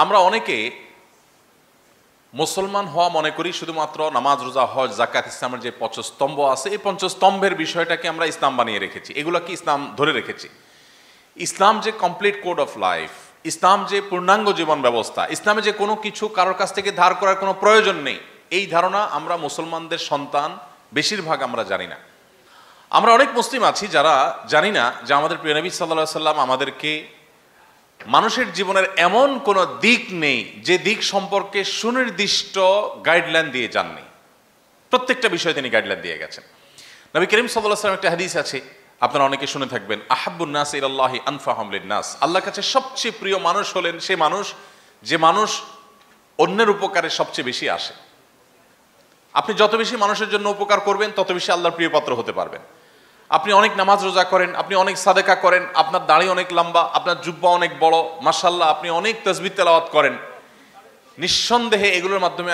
আমরা অনেকে মুসলমান হওয়া মনে করি শুধুমাত্র নামাজ, রোজা, হজ, যাকাত, ইসলামের যে পঞ্চস্তম্ভ আছে, এই পঞ্চস্তম্ভের বিষয়টাকে আমরা ইসলাম বানিয়ে রেখেছি, এগুলোকে ইসলাম ধরে রেখেছি। ইসলাম যে কমপ্লিট কোড অফ লাইফ, ইসলাম যে পূর্ণাঙ্গ জীবন ব্যবস্থা, ইসলামে যে কোনো কিছু কারোর কাছ থেকে ধার করার কোনো প্রয়োজন নেই, এই ধারণা আমরা মুসলমানদের সন্তান বেশিরভাগ আমরা জানি না। আমরা অনেক মুসলিম আছি যারা জানি না যে আমাদের প্রিয় নবী সাল্লাল্লাহু আলাইহি সাল্লাম আমাদেরকে মানুষের জীবনের এমন কোনো দিক নেই যে দিক সম্পর্কে সুনির্দিষ্ট গাইডলাইন দিয়ে যাননি। প্রত্যেকটা বিষয়ে তিনি গাইডলাইন দিয়ে গেছেন। নবী করিম সাল্লাল্লাহু আলাইহি ওয়াসাল্লাম একটা হাদিস আছে, আপনারা অনেকে শুনে থাকবেন, আহাব্বুন নাস ইলাল্লাহি আনফাহুম লিন-নাস। আল্লাহর কাছে সবচেয়ে প্রিয় মানুষ হলেন সে মানুষ যে মানুষ অন্যের উপকারে সবচেয়ে বেশি আসে। আপনি যত বেশি মানুষের জন্য উপকার করবেন তত বেশি আল্লাহর প্রিয় পাত্র হতে পারবেন। আপনি অনেক নামাজ রোজা করেন, আপনি অনেক সাদেকা করেন, আপনার দাড়ি অনেক লম্বা, আপনার জুব্বা অনেক বড়, মাশাআল্লাহ, আপনি অনেক তাসবিহ তেলাওয়াত করেন, নিঃসন্দেহে এগুলোর মাধ্যমে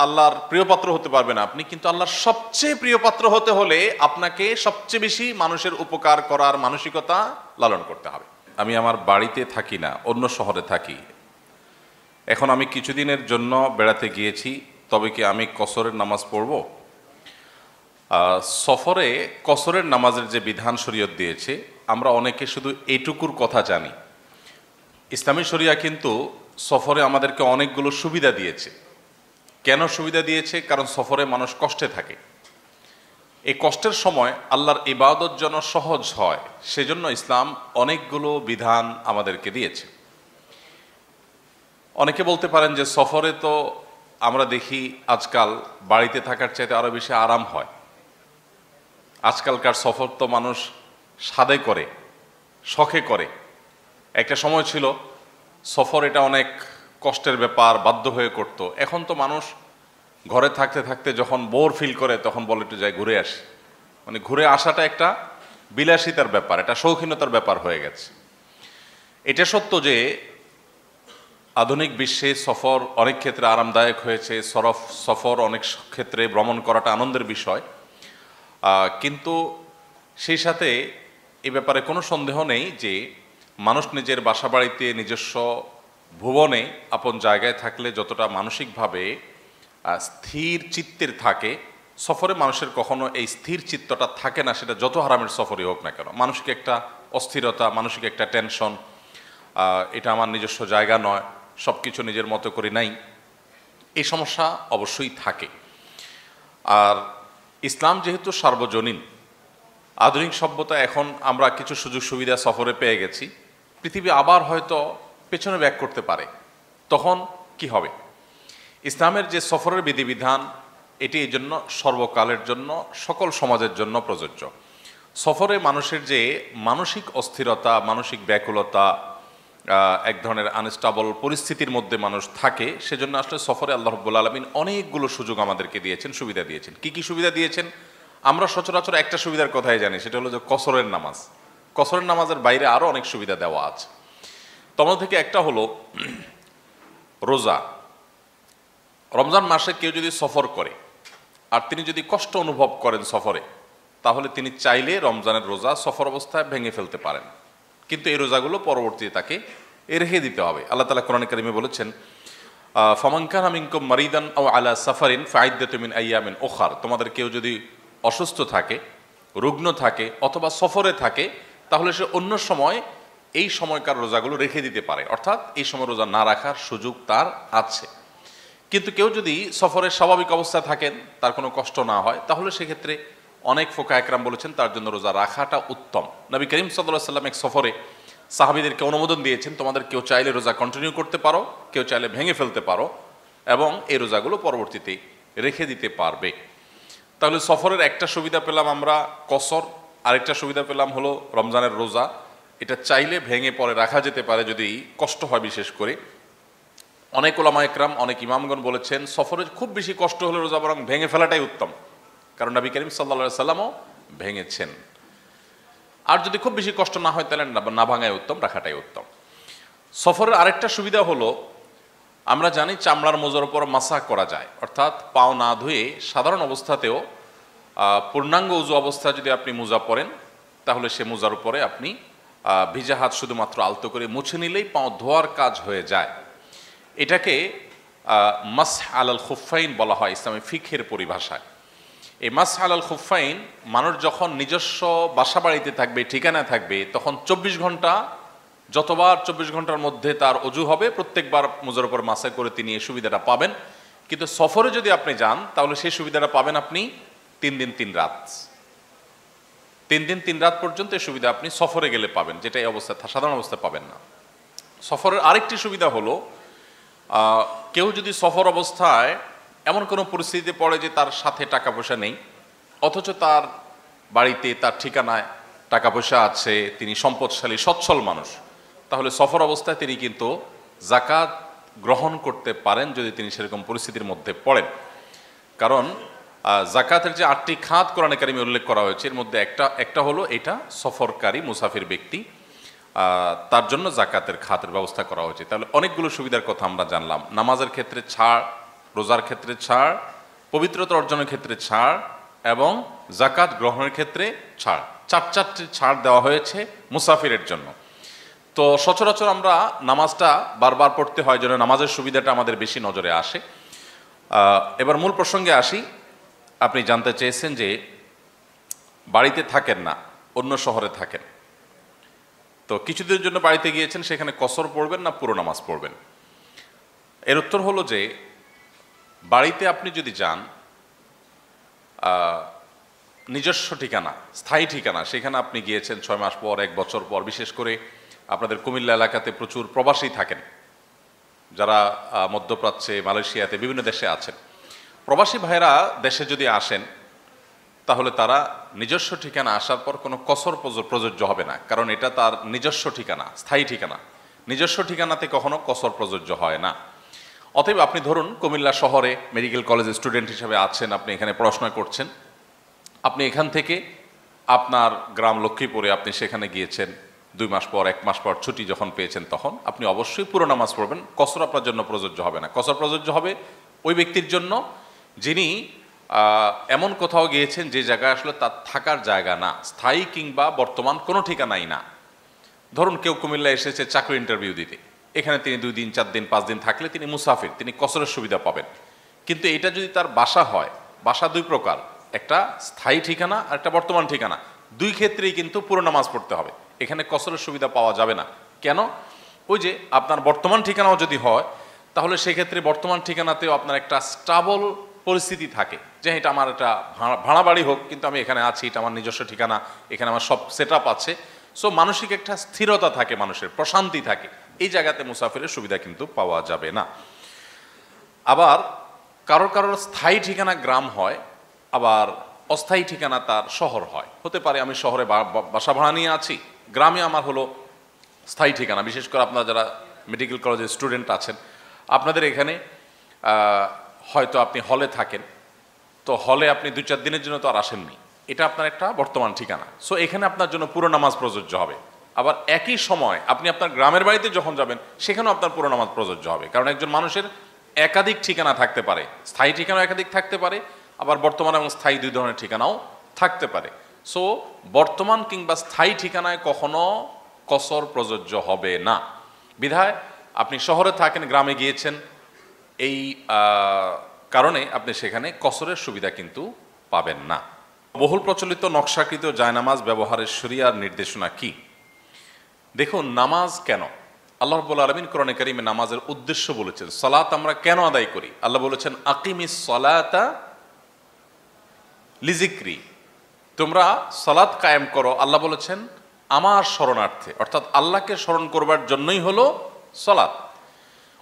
আল্লাহর প্রিয় পাত্র হতে পারবেন আপনি। কিন্তু আল্লাহর সবচেয়ে প্রিয় পাত্র হতে হলে আপনাকে সবচেয়ে বেশি মানুষের উপকার করার মানসিকতা লালন করতে হবে। আমি আমার বাড়িতে থাকি না, অন্য শহরে থাকি। এখন আমি কিছুদিনের জন্য বেড়াতে গিয়েছি, তবে কি আমি কসরের নামাজ পড়ব? সফরে কসরের নামাজের যে বিধান শরীয়ত দিয়েছে, আমরা অনেকে শুধু এইটুকুর কথা জানি। ইসলামী শরিয়া কিন্তু সফরে আমাদেরকে অনেকগুলো সুবিধা দিয়েছে। কেন সুবিধা দিয়েছে? কারণ সফরে মানুষ কষ্টে থাকে। এই কষ্টের সময় আল্লাহর ইবাদত যেন সহজ হয়, সেজন্য ইসলাম অনেকগুলো বিধান আমাদেরকে দিয়েছে। অনেকে বলতে পারেন যে সফরে তো আমরা দেখি আজকাল বাড়িতে থাকার চাইতে আরো বেশি আরাম হয়। আজকালকার সফর তো মানুষ সাদে করে, শখে করে। একটা সময় ছিল সফর এটা অনেক কষ্টের ব্যাপার, বাধ্য হয়ে করত। এখন তো মানুষ ঘরে থাকতে থাকতে যখন বোর ফিল করে তখন বলে একটু যাই ঘুরে আসি। মানে ঘুরে আসাটা একটা বিলাসিতার ব্যাপার, এটা শৌখিনতার ব্যাপার হয়ে গেছে। এটা সত্য যে আধুনিক বিশ্বে সফর অনেক ক্ষেত্রে আরামদায়ক হয়েছে, সফর অনেক ক্ষেত্রে ভ্রমণ করাটা আনন্দের বিষয়। কিন্তু সেই সাথে এ ব্যাপারে কোনো সন্দেহ নেই যে মানুষ নিজের বাসা বাড়িতে নিজস্ব ভুবনে আপন জায়গায় থাকলে যতটা মানসিকভাবে স্থির চিত্তের থাকে, সফরে মানুষের কখনো এই স্থির চিত্তটা থাকে না। সেটা যত হারামের সফরই হোক না কেন, মানসিক একটা অস্থিরতা, মানসিক একটা টেনশন, এটা আমার নিজস্ব জায়গা নয়, সব কিছু নিজের মতো করে নাই, এই সমস্যা অবশ্যই থাকে। আর ইসলাম যেহেতু সার্বজনীন, আধুনিক সভ্যতা, এখন আমরা কিছু সুযোগ সুবিধা সফরে পেয়ে গেছি। পৃথিবী আবার হয়তো পেছনে ব্যাক করতে পারে, তখন কি হবে? ইসলামের যে সফরের বিধিবিধান, এটি এই জন্য সর্বকালের জন্য, সকল সমাজের জন্য প্রযোজ্য। সফরে মানুষের যে মানসিক অস্থিরতা, মানসিক ব্যাকুলতা, এক ধরনের আনস্টেবল পরিস্থিতির মধ্যে মানুষ থাকে, সেজন্য আসলে সফরে আল্লাহ রাব্বুল আলামিন অনেকগুলো সুযোগ আমাদেরকে দিয়েছেন, সুবিধা দিয়েছেন। কি কি সুবিধা দিয়েছেন? আমরা সচরাচর একটা সুবিধার কথাই জানি, সেটা হলো যে কসরের নামাজ। কসরের নামাজের বাইরে আরও অনেক সুবিধা দেওয়া আছে। তোমার থেকে একটা হলো রোজা। রমজান মাসে কেউ যদি সফর করে আর তিনি যদি কষ্ট অনুভব করেন সফরে, তাহলে তিনি চাইলে রমজানের রোজা সফর অবস্থায় ভেঙে ফেলতে পারেন, কিন্তু এই রোজাগুলো পরবর্তীতে তাকে রেখে দিতে হবে। আল্লাহ তাআলা কোরআনে কারিমে বলেছেন, ফামান কানা মিনকুম মারিদান আও আলা সাফারিন ফাইদ্দাতুম মিন আইয়ামিন উখার। তোমাদের কেউ যদি অসুস্থ থাকে, রুগ্ন থাকে, অথবা সফরে থাকে, তাহলে সে অন্য সময় এই সময়কার রোজাগুলো রেখে দিতে পারে, অর্থাৎ এই সময় রোজা না রাখার সুযোগ তার আছে। কিন্তু কেউ যদি সফরের স্বাভাবিক অবস্থায় থাকেন, তার কোনো কষ্ট না হয়, তাহলে সেক্ষেত্রে অনেক ফুকাহা একরাম বলেছেন তার জন্য রোজা রাখাটা উত্তম। নবী করিম সাল্লাল্লাহু আলাইহি ওয়াসাল্লাম এক সফরে সাহাবীদেরকে অনুমোদন দিয়েছেন, তোমাদের কেউ চাইলে রোজা কন্টিনিউ করতে পারো, কেউ চাইলে ভেঙে ফেলতে পারো, এবং এই রোজাগুলো পরবর্তীতে রেখে দিতে পারবে। তাহলে সফরের একটা সুবিধা পেলাম আমরা কসর, আরেকটা সুবিধা পেলাম হলো রমজানের রোজা। এটা চাইলে ভেঙে পরে রাখা যেতে পারে যদি কষ্ট হয়। বিশেষ করে অনেক উলামা একরাম, অনেক ইমামগণ বলেছেন সফরে খুব বেশি কষ্ট হলে রোজা বরং ভেঙে ফেলাটাই উত্তম, কারণ নবী করিম সাল্লাল্লাহু আলাইহি সাল্লামও ভেঙেছেন। আর যদি খুব বেশি কষ্ট না হয় তাহলে না ভাঙাই উত্তম, রাখাটাই উত্তম। সফরের আরেকটা সুবিধা হলো, আমরা জানি চামড়ার মোজার উপর মাসাহ করা যায়, অর্থাৎ পাও না ধুয়ে সাধারণ অবস্থাতেও পূর্ণাঙ্গ উযু অবস্থায় যদি আপনি মোজা পরেন, তাহলে সে মোজার উপরে আপনি ভিজা হাত শুধুমাত্র আলতো করে মুছে নিলেই পাও ধোয়ার কাজ হয়ে যায়। এটাকে মাসহ আলাল খুফাইন বলা হয় ইসলামী ফিকহের পরিভাষায়। এই মাসহ আলাল খুফাইন মানুষ যখন নিজস্ব বাসা বাড়িতে থাকবে, ঠিকানা থাকবে, তখন 24 ঘন্টা, যতবার 24 ঘন্টার মধ্যে তার অজু হবে, প্রত্যেকবার মুজের উপর মাসে করে তিনি এই সুবিধাটা পাবেন। কিন্তু সফরে যদি আপনি যান তাহলে সেই সুবিধাটা পাবেন আপনি 3 দিন 3 রাত, 3 দিন 3 রাত পর্যন্ত এই সুবিধা আপনি সফরে গেলে পাবেন, যেটা এই অবস্থা সাধারণ অবস্থায় পাবেন না। সফরের আরেকটি সুবিধা হলো কেউ যদি সফর অবস্থায় এমন কোনো পরিস্থিতিতে পড়ে যে তার সাথে টাকা পয়সা নেই, অথচ তার বাড়িতে তার ঠিকানায় টাকা পয়সা আছে, তিনি সম্পদশালী সচ্ছল মানুষ, তাহলে সফর অবস্থায় তিনি কিন্তু যাকাত গ্রহণ করতে পারেন যদি তিনি সেরকম পরিস্থিতির মধ্যে পড়েন। কারণ যাকাতের যে 8টি খাত কোরআনে কারিমে উল্লেখ করা হয়েছে, এর মধ্যে একটা হলো এটা সফরকারী মুসাফির ব্যক্তি, তার জন্য যাকাতের খাতের ব্যবস্থা করা হয়েছে। তাহলে অনেকগুলো সুবিধার কথা আমরা জানলাম। নামাজের ক্ষেত্রে ছাড়, রোজার ক্ষেত্রে ছাড়, পবিত্রতা অর্জনের ক্ষেত্রে ছাড় এবং যাকাত গ্রহণের ক্ষেত্রে ছাড়, 4টি ছাড় দেওয়া হয়েছে মুসাফিরের জন্য। তো সচরাচর আমরা নামাজটা বারবার পড়তে হয়, যেন নামাজের সুবিধাটা আমাদের বেশি নজরে আসে। এবার মূল প্রসঙ্গে আসি। আপনি জানতে চেয়েছেন যে বাড়িতে থাকেন না, অন্য শহরে থাকেন, তো কিছুদিনের জন্য বাড়িতে গিয়েছেন, সেখানে কসর পড়বেন না পুরো নামাজ পড়বেন? এর উত্তর হলো যে বাড়িতে আপনি যদি যান, নিজস্ব ঠিকানা, স্থায়ী ঠিকানা, সেখানে আপনি গিয়েছেন 6 মাস পর, 1 বছর পর, বিশেষ করে আপনাদের কুমিল্লা এলাকাতে প্রচুর প্রবাসী থাকেন, যারা মধ্যপ্রাচ্যে, মালয়েশিয়াতে, বিভিন্ন দেশে আছেন। প্রবাসী ভাইরা দেশে যদি আসেন তাহলে তারা নিজস্ব ঠিকানা আসার পর কোনো কসর প্রযোজ্য হবে না, কারণ এটা তার নিজস্ব ঠিকানা, স্থায়ী ঠিকানা। নিজস্ব ঠিকানাতে কখনো কসর প্রযোজ্য হয় না। অতএব আপনি ধরুন কুমিল্লা শহরে মেডিকেল কলেজের স্টুডেন্ট হিসেবে আছেন, আপনি এখানে পড়াশোনা করছেন, আপনি এখান থেকে আপনার গ্রাম লক্ষ্মীপুরে আপনি সেখানে গিয়েছেন 2 মাস পর, 1 মাস পর ছুটি যখন পেয়েছেন, তখন আপনি অবশ্যই পুরো নামাজ পড়বেন। কসর আপনার জন্য প্রযোজ্য হবে না। কসর প্রযোজ্য হবে ওই ব্যক্তির জন্য যিনি এমন কোথাও গিয়েছেন যে জায়গায় আসলে তার থাকার জায়গা না, স্থায়ী কিংবা বর্তমান কোনো ঠিকানাই না। ধরুন কেউ কুমিল্লা এসেছে চাকরি ইন্টারভিউ দিতে, এখানে তিনি 2 দিন 4 দিন 5 দিন থাকলে তিনি মুসাফির, তিনি কসরের সুবিধা পাবেন। কিন্তু এটা যদি তার বাসা হয়, বাসা 2 প্রকার, একটা স্থায়ী ঠিকানা আর একটা বর্তমান ঠিকানা, 2 ক্ষেত্রেই কিন্তু পুরো নামাজ পড়তে হবে। এখানে কসরের সুবিধা পাওয়া যাবে না। কেন? ওই যে আপনার বর্তমান ঠিকানাও যদি হয়, তাহলে সেক্ষেত্রে বর্তমান ঠিকানাতেও আপনার একটা স্টাবল পরিস্থিতি থাকে, যে এটা আমার একটা ভাড়া বাড়ি হোক, কিন্তু আমি এখানে আছি, এটা আমার নিজস্ব ঠিকানা, এখানে আমার সব সেট আপ আছে। সো মানসিক একটা স্থিরতা থাকে, মানুষের প্রশান্তি থাকে। এই জায়গাতে মুসাফিরের সুবিধা কিন্তু পাওয়া যাবে না। আবার কারোর কারোর স্থায়ী ঠিকানা গ্রাম হয়, আবার অস্থায়ী ঠিকানা তার শহর হয়। হতে পারে আমি শহরে বাসা ভাড়া নিয়ে আছি, গ্রামে আমার হলো স্থায়ী ঠিকানা। বিশেষ করে আপনারা যারা মেডিকেল কলেজের স্টুডেন্ট আছেন, আপনাদের এখানে হয়তো আপনি হলে থাকেন, তো হলে আপনি 2-4 দিনের জন্য তো আর আসেননি, এটা আপনার একটা বর্তমান ঠিকানা। সো এখানে আপনার জন্য পুরো নামাজ প্রযোজ্য হবে। আবার একই সময় আপনি আপনার গ্রামের বাড়িতে যখন যাবেন, সেখানেও আপনার পুরো নামাজ প্রযোজ্য হবে। কারণ একজন মানুষের একাধিক ঠিকানা থাকতে পারে, স্থায়ী ঠিকানা একাধিক থাকতে পারে, আবার বর্তমান এবং স্থায়ী 2 ধরনের ঠিকানাও থাকতে পারে। সো বর্তমান কিংবা স্থায়ী ঠিকানায় কখনো কসর প্রযোজ্য হবে না। বিধায় আপনি শহরে থাকেন, গ্রামে গিয়েছেন, এই কারণে আপনি সেখানে কসরের সুবিধা কিন্তু পাবেন না। বহুল প্রচলিত নকশাকৃত জায়নামাজ ব্যবহারের শরিয়ার নির্দেশনা কি? দেখুন, নামাজ কেন? আল্লাহ রাব্বুল আলামিন কোরআনে কারিমে নামাজের উদ্দেশ্য বলেছেন। সালাত আমরা কেন আদায় করি? আল্লাহ বলেছেন আকিমিস সালাতা লিজিক্রি, তোমরা সালাত কায়েম করো, আল্লাহ বলেছেন আমার শরণার্থে, অর্থাৎ আল্লাহকে স্মরণ করবার জন্যই হলো সালাত।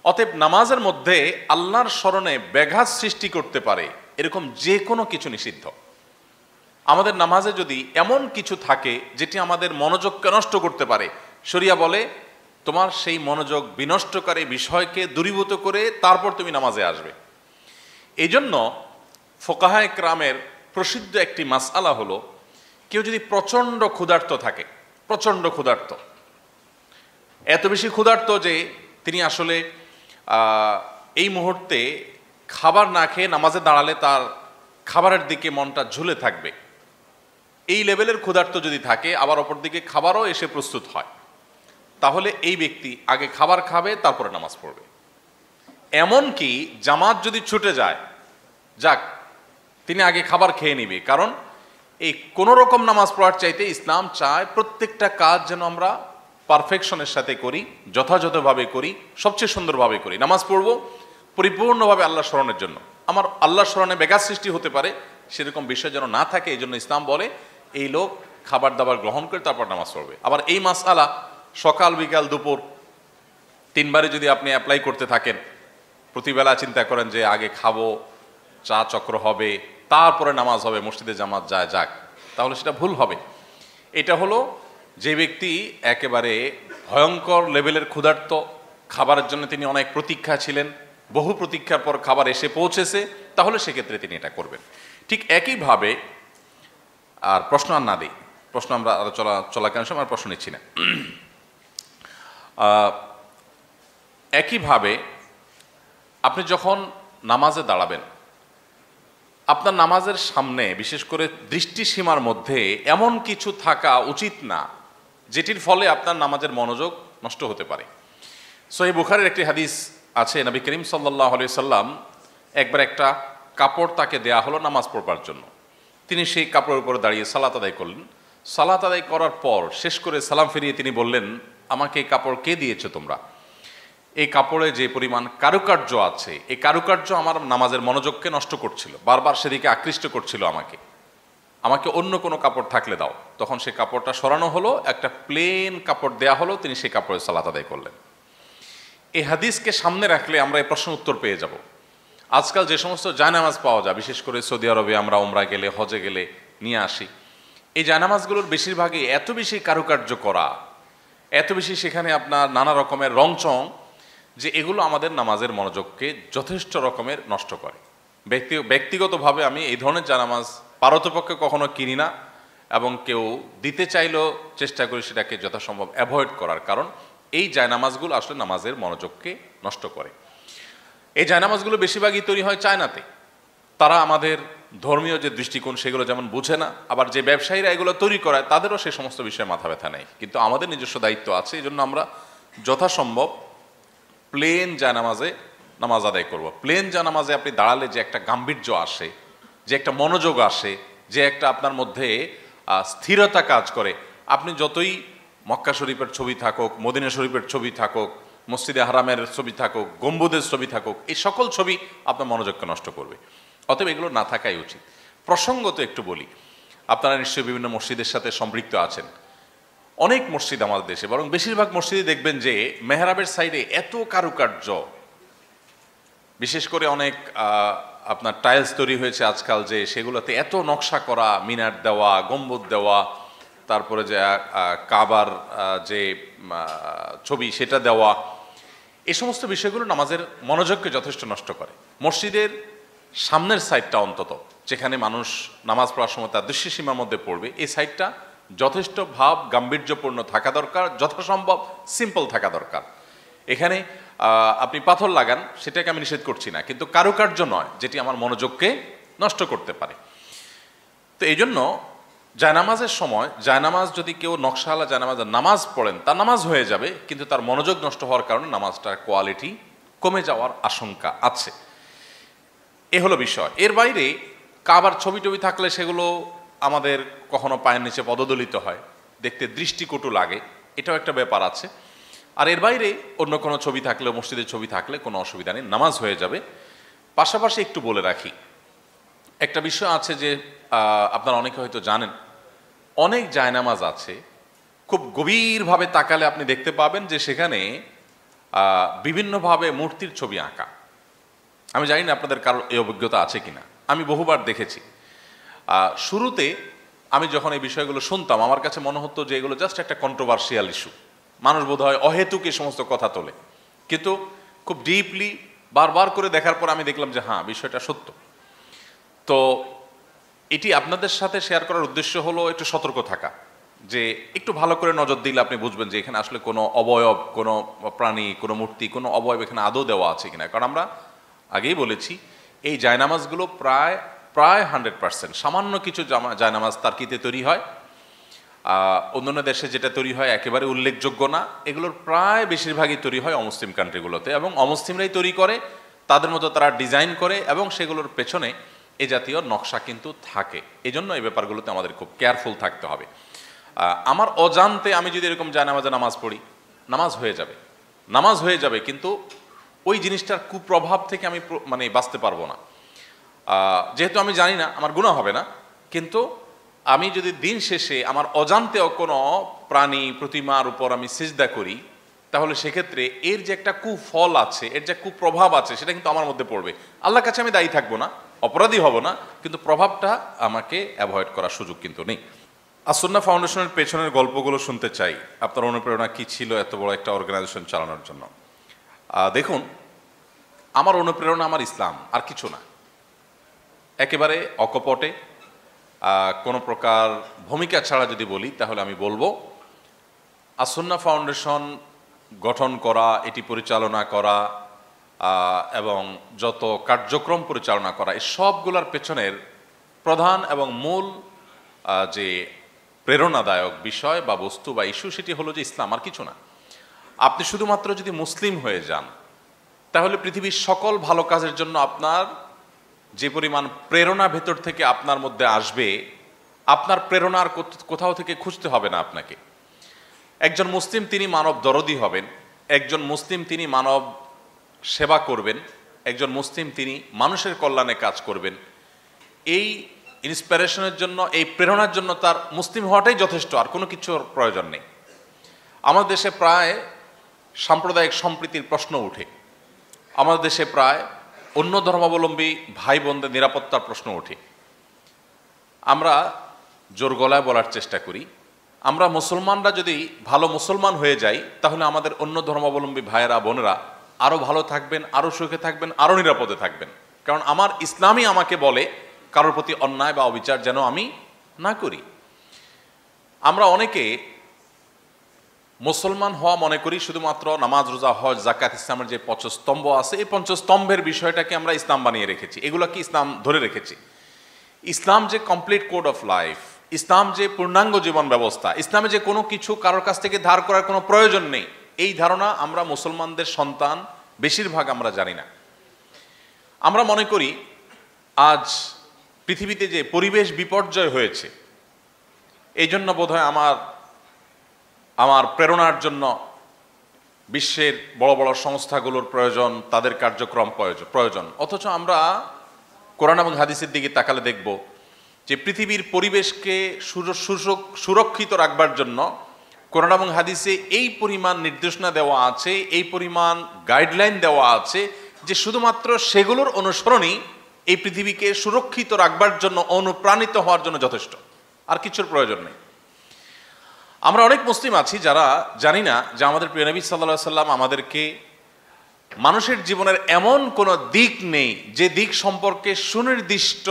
অতএব নামাজের মধ্যে আল্লাহর স্মরণে ব্যাঘাত সৃষ্টি করতে পারে এরকম যে কোনো কিছু নিষিদ্ধ। আমাদের নামাজে যদি এমন কিছু থাকে যেটি আমাদের মনোযোগকে নষ্ট করতে পারে, শরিয়া বলে তোমার সেই মনোযোগ বিনষ্টকারী বিষয়কে দূরীভূত করে তারপর তুমি নামাজে আসবে। এই জন্য ফোকাহায়ে কেরামের প্রসিদ্ধ একটি মাসআলা হলো, কেউ যদি প্রচণ্ড ক্ষুধার্ত থাকে, প্রচণ্ড ক্ষুধার্ত, এত বেশি ক্ষুধার্ত যে তিনি আসলে এই মুহূর্তে খাবার না খেয়ে নামাজে দাঁড়ালে তার খাবারের দিকে মনটা ঝুলে থাকবে, এই লেভেলের ক্ষুধার্ত যদি থাকে, আবার অপর দিকে খাবারও এসে প্রস্তুত হয়, তাহলে এই ব্যক্তি আগে খাবার খাবে, তারপরে নামাজ পড়বে। এমনকি জামাত যদি ছুটে যায়, যাক, তিনি আগে খাবার খেয়ে নিবে, কারণ এই কোনো রকম নামাজ পড়ার চাইতে ইসলাম চায় প্রত্যেকটা কাজ যেন আমরা পারফেকশনের সাথে করি, যথাযথভাবে করি, সবচেয়ে সুন্দরভাবে করি। নামাজ পড়ব পরিপূর্ণভাবে আল্লাহ স্মরণের জন্য, আমার আল্লাহ স্মরণে ব্যাঘাত সৃষ্টি হতে পারে সেরকম বিষয় যেন না থাকে। এই জন্য ইসলাম বলে এই লোক খাবার দাবার গ্রহণ করে তারপর নামাজ পড়বে। আবার এই মাসআলা সকাল বিকাল দুপুর তিনবারে যদি আপনি অ্যাপ্লাই করতে থাকেন, প্রতিবেলা চিন্তা করেন যে আগে খাবো, চা চক্র হবে, তারপরে নামাজ হবে, মসজিদে জামাত যায়, যাক, তাহলে সেটা ভুল হবে। এটা হলো যে ব্যক্তি একেবারে ভয়ঙ্কর লেভেলের ক্ষুধার্ত, খাবারের জন্য তিনি অনেক প্রতীক্ষা ছিলেন, বহু প্রতীক্ষার পর খাবার এসে পৌঁছেছে, তাহলে সেক্ষেত্রে তিনি এটা করবেন। ঠিক একইভাবে, আর প্রশ্ন আর না দিই, প্রশ্ন আমরা চলাকালীন সময় প্রশ্ন নিচ্ছি না। একইভাবে আপনি যখন নামাজে দাঁড়াবেন, আপনার নামাজের সামনে বিশেষ করে দৃষ্টিসীমার মধ্যে এমন কিছু থাকা উচিত না যেটির ফলে আপনার নামাজের মনোযোগ নষ্ট হতে পারে। সহিহ বুখারীর একটি হাদিস আছে, নবী করিম সাল্লাল্লাহু আলাইহি সাল্লাম একবার একটা কাপড় তাকে দেয়া হলো নামাজ পড়বার জন্য। তিনি সেই কাপড়ের উপরে দাঁড়িয়ে সালাত আদায় করলেন। সালাত আদায় করার পর শেষ করে সালাম ফিরিয়ে তিনি বললেন, আমাকে এই কাপড় কে দিয়েছো তোমরা? এই কাপড়ে যে পরিমাণ কারুকার্য আছে, এই কারুকার্য আমার নামাজের মনোযোগকে নষ্ট করছিল, বারবার সেদিকে আকৃষ্ট করছিল আমাকে অন্য কোনো কাপড় থাকলে দাও। তখন সেই কাপড়টা সরানো হলো, একটা প্লেন কাপড় দেয়া হলো, তিনি সেই কাপড়ে সালাত আদায় করলেন। এই হাদিসকে সামনে রাখলে আমরা এই প্রশ্ন উত্তর পেয়ে যাব। আজকাল যে সমস্ত জায়নামাজ পাওয়া যায়, বিশেষ করে সৌদি আরবে আমরা উমরা গেলে, হজে গেলে নিয়ে আসি, এই জায়নামাজগুলোর বেশিরভাগই এত বেশি কারুকার্য করা, এত বেশি সেখানে আপনার নানা রকমের রংচং, যে এগুলো আমাদের নামাজের মনোযোগকে যথেষ্ট রকমের নষ্ট করে। ব্যক্তিগতভাবে আমি এই ধরনের জায়নামাজ পারতপক্ষে কখনো কিনি না, এবং কেউ দিতে চাইলেও চেষ্টা করি সেটাকে যথাসম্ভব অ্যাভয়েড করার, কারণ এই জায়নামাজগুলো আসলে নামাজের মনোযোগকে নষ্ট করে। এই জায়নামাজগুলো বেশিরভাগই তৈরি হয় চায়নাতে। তারা আমাদের ধর্মীয় যে দৃষ্টিকোণ সেগুলো যেমন বুঝে না, আবার যে ব্যবসায়ীরা এগুলো তৈরি করায় তাদেরও সেই সমস্ত বিষয়ে মাথা ব্যথা নেই। কিন্তু আমাদের নিজস্ব দায়িত্ব আছে, এই জন্য আমরা যথাসম্ভব প্লেন জায়নামাজে নামাজ আদায় করব। প্লেন জায়নামাজে আপনি দাঁড়ালে যে একটা গাম্ভীর্য আসে, যে একটা মনোযোগ আসে, যে একটা আপনার মধ্যে স্থিরতা কাজ করে, আপনি যতই মক্কা শরীফের ছবি থাকুক, মদিনা শরীফের ছবি থাকুক, মসজিদে হারামের ছবি থাকুক, গম্বুজের ছবি থাকুক, এই সকল ছবি আপনার মনোযোগকে নষ্ট করবে। অতএব এগুলো না থাকাই উচিত। প্রসঙ্গত একটু বলি, আপনারা নিশ্চয়ই বিভিন্ন মসজিদের সাথে সম্পৃক্ত আছেন। অনেক মসজিদ আমাদের দেশে, বরং বেশিরভাগ মসজিদে দেখবেন যে মেহরাবের সাইডে এত কারুকার্য, বিশেষ করে অনেক আপনার টাইলস তৈরি হয়েছে আজকাল, যে সেগুলোতে এত নকশা করা, মিনার দেওয়া, গম্বুজ দেওয়া, তারপরে যে কাবার যে ছবি সেটা দেওয়া, এই সমস্ত বিষয়গুলো নামাজের মনোযোগকে যথেষ্ট নষ্ট করে। মসজিদের সামনের সাইডটা অন্তত, যেখানে মানুষ নামাজ পড়ার সময় তার দৃশ্যসীমার মধ্যে পড়বে, এই সাইডটা যথেষ্ট ভাব গাম্ভীর্যপূর্ণ থাকা দরকার, যথাসম্ভব সিম্পল থাকা দরকার। এখানে আপনি পাথর লাগান, সেটাকে আমি নিষেধ করছি না, কিন্তু কারুকার্য নয় যেটি আমার মনোযোগকে নষ্ট করতে পারে। তো এই জন্য জায়নামাজের সময়, জায়নামাজ যদি কেউ নকশাওয়ালা জায়নামাজের নামাজ পড়েন, তার নামাজ হয়ে যাবে, কিন্তু তার মনোযোগ নষ্ট হওয়ার কারণে নামাজটার কোয়ালিটি কমে যাওয়ার আশঙ্কা আছে। এ হলো বিষয়। এর বাইরে কাবার ছবি টবি থাকলে সেগুলো আমাদের কখনো পায়ের নিচে পদদলিত হয়, দেখতে দৃষ্টিকটু লাগে, এটাও একটা ব্যাপার আছে। আর এর বাইরে অন্য কোনো ছবি থাকলে, মসজিদের ছবি থাকলে কোনো অসুবিধা নেই, নামাজ হয়ে যাবে। পাশাপাশি একটু বলে রাখি, একটা বিষয় আছে যে আপনারা অনেকে হয়তো জানেন, অনেক জায়নামাজ আছে খুব গভীরভাবে তাকালে আপনি দেখতে পাবেন যে সেখানে বিভিন্নভাবে মূর্তির ছবি আঁকা। আমি জানি না আপনাদের কারোর এই অভিজ্ঞতা আছে কিনা, আমি বহুবার দেখেছি। শুরুতে আমি যখন এই বিষয়গুলো শুনতাম, আমার কাছে মনে হতো যে এগুলো জাস্ট একটা কন্ট্রোভার্সিয়াল ইস্যু, মানুষ বোধহয় অহেতুক এই সমস্ত কথা তোলে। কিন্তু খুব ডিপলি বারবার করে দেখার পর আমি দেখলাম যে হ্যাঁ, বিষয়টা সত্য। তো এটি আপনাদের সাথে শেয়ার করার উদ্দেশ্য হলো একটু সতর্ক থাকা, যে একটু ভালো করে নজর দিলে আপনি বুঝবেন যে এখানে আসলে কোনো অবয়ব, কোনো প্রাণী, কোনো মূর্তি, কোনো অবয়ব এখানে আদৌ দেওয়া আছে কিনা। কারণ আমরা আগেই বলেছি, এই জায়নামাজগুলো প্রায় 100%, সামান্য কিছু জায়নামাজ তার্কিতে তৈরি হয়, অন্যান্য দেশে যেটা তৈরি হয় একেবারে উল্লেখযোগ্য না। এগুলোর প্রায় বেশিরভাগই তৈরি হয় অমুসলিম কান্ট্রিগুলোতে, এবং অমুসলিমরাই তৈরি করে, তাদের মতো তারা ডিজাইন করে এবং সেগুলোর পেছনে এ জাতীয় নকশা কিন্তু থাকে। এই জন্য এই ব্যাপারগুলোতে আমাদের খুব কেয়ারফুল থাকতে হবে। আমার অজান্তে আমি যদি এরকম জায়নামাজে নামাজ পড়ি, নামাজ হয়ে যাবে, কিন্তু ওই জিনিসটার কুপ্রভাব থেকে আমি মানে বাঁচতে পারবো না। যেহেতু আমি জানি না, আমার গুনাহ হবে না, কিন্তু আমি যদি দিন শেষে আমার অজান্তেও কোনো প্রাণী প্রতিমার উপর আমি সিজদা করি, তাহলে সেক্ষেত্রে এর যে একটা কুফল আছে, এর যে কুপ্রভাব আছে, সেটা কিন্তু আমার মধ্যে পড়বে। আল্লাহর কাছে আমি দায়ী থাকবো না, অপরাধী হব না, কিন্তু প্রভাবটা আমাকে অ্যাভয়েড করার সুযোগ কিন্তু নেই। আসুন্নাহ ফাউন্ডেশনের পেছনের গল্পগুলো শুনতে চাই। আপনার অনুপ্রেরণা কি ছিল এত বড় একটা অর্গানাইজেশন চালানোর জন্য? দেখুন, আমার অনুপ্রেরণা আমার ইসলাম, আর কিছু না। একেবারে অকপটে কোনো প্রকার ভূমিকা ছাড়া যদি বলি, তাহলে আমি বলবো আসুন্নাহ ফাউন্ডেশন গঠন করা, এটি পরিচালনা করা এবং যত কার্যক্রম পরিচালনা করা, এই সবগুলোর পেছনের প্রধান এবং মূল যে প্রেরণাদায়ক বিষয় বা বস্তু বা ইস্যু, সেটি হলো যে ইসলাম, আর কিছু না। আপনি শুধুমাত্র যদি মুসলিম হয়ে যান, তাহলে পৃথিবীর সকল ভালো কাজের জন্য আপনার যে পরিমাণ প্রেরণা ভেতর থেকে আপনার মধ্যে আসবে, আপনার প্রেরণার কোথাও থেকে খুঁজতে হবে না আপনাকে। একজন মুসলিম তিনি মানব দরদী হবেন, একজন মুসলিম তিনি মানব সেবা করবেন, একজন মুসলিম তিনি মানুষের কল্যাণে কাজ করবেন। এই ইন্সপিরেশনের জন্য, এই প্রেরণার জন্য তার মুসলিম হওয়াটাই যথেষ্ট, আর কোনো কিছুর প্রয়োজন নেই। আমাদের দেশে প্রায় সাম্প্রদায়িক সম্প্রীতির প্রশ্ন ওঠে, আমাদের দেশে প্রায় অন্য ধর্মাবলম্বী ভাই বোনদের নিরাপত্তার প্রশ্ন ওঠে। আমরা জোর গলায় বলার চেষ্টা করি, আমরা মুসলমানরা যদি ভালো মুসলমান হয়ে যাই, তাহলে আমাদের অন্য ধর্মাবলম্বী ভাইয়েরা বোনেরা আরও ভালো থাকবেন, আরও সুখে থাকবেন, আরও নিরাপদে থাকবেন। কারণ আমার ইসলামই আমাকে বলে কারোর প্রতি অন্যায় বা অবিচার যেন আমি না করি। আমরা অনেকে মুসলমান হওয়া মনে করি শুধুমাত্র নামাজ, রোজা, হজ, যাকাত, ইসলামের যে পঞ্চস্তম্ভ আছে, এই পঞ্চস্তম্ভের বিষয়টাকে আমরা ইসলাম বানিয়ে রেখেছি, এগুলো কি ইসলাম ধরে রেখেছি। ইসলাম যে কমপ্লিট কোড অফ লাইফ, ইসলাম যে পূর্ণাঙ্গ জীবন ব্যবস্থা, ইসলামে যে কোনো কিছু কারোর কাছ থেকে ধার করার কোনো প্রয়োজন নেই, এই ধারণা আমরা মুসলমানদের সন্তান বেশিরভাগ আমরা জানি না। আমরা মনে করি আজ পৃথিবীতে যে পরিবেশ বিপর্যয় হয়েছে, এই জন্য বোধহয় আমার প্রেরণার জন্য বিশ্বের বড় বড় সংস্থাগুলোর প্রয়োজন, তাদের কার্যক্রম প্রয়োজন। অথচ আমরা কোরআন এবং হাদিসের দিকে তাকালে দেখব যে পৃথিবীর পরিবেশকে সুরক্ষিত রাখবার জন্য কোরআন এবং হাদিসে এই পরিমাণ নির্দেশনা দেওয়া আছে, এই পরিমাণ গাইডলাইন দেওয়া আছে, যে শুধুমাত্র সেগুলোর অনুসরণই এই পৃথিবীকে সুরক্ষিত রাখবার জন্য, অনুপ্রাণিত হওয়ার জন্য যথেষ্ট, আর কিছুর প্রয়োজন নেই। আমরা অনেক মুসলিম আছি যারা জানি না যে আমাদের প্রিয় নবী সাল্লাল্লাহু আলাইহি সাল্লাম আমাদেরকে মানুষের জীবনের এমন কোনো দিক নেই যে দিক সম্পর্কে সুনির্দিষ্ট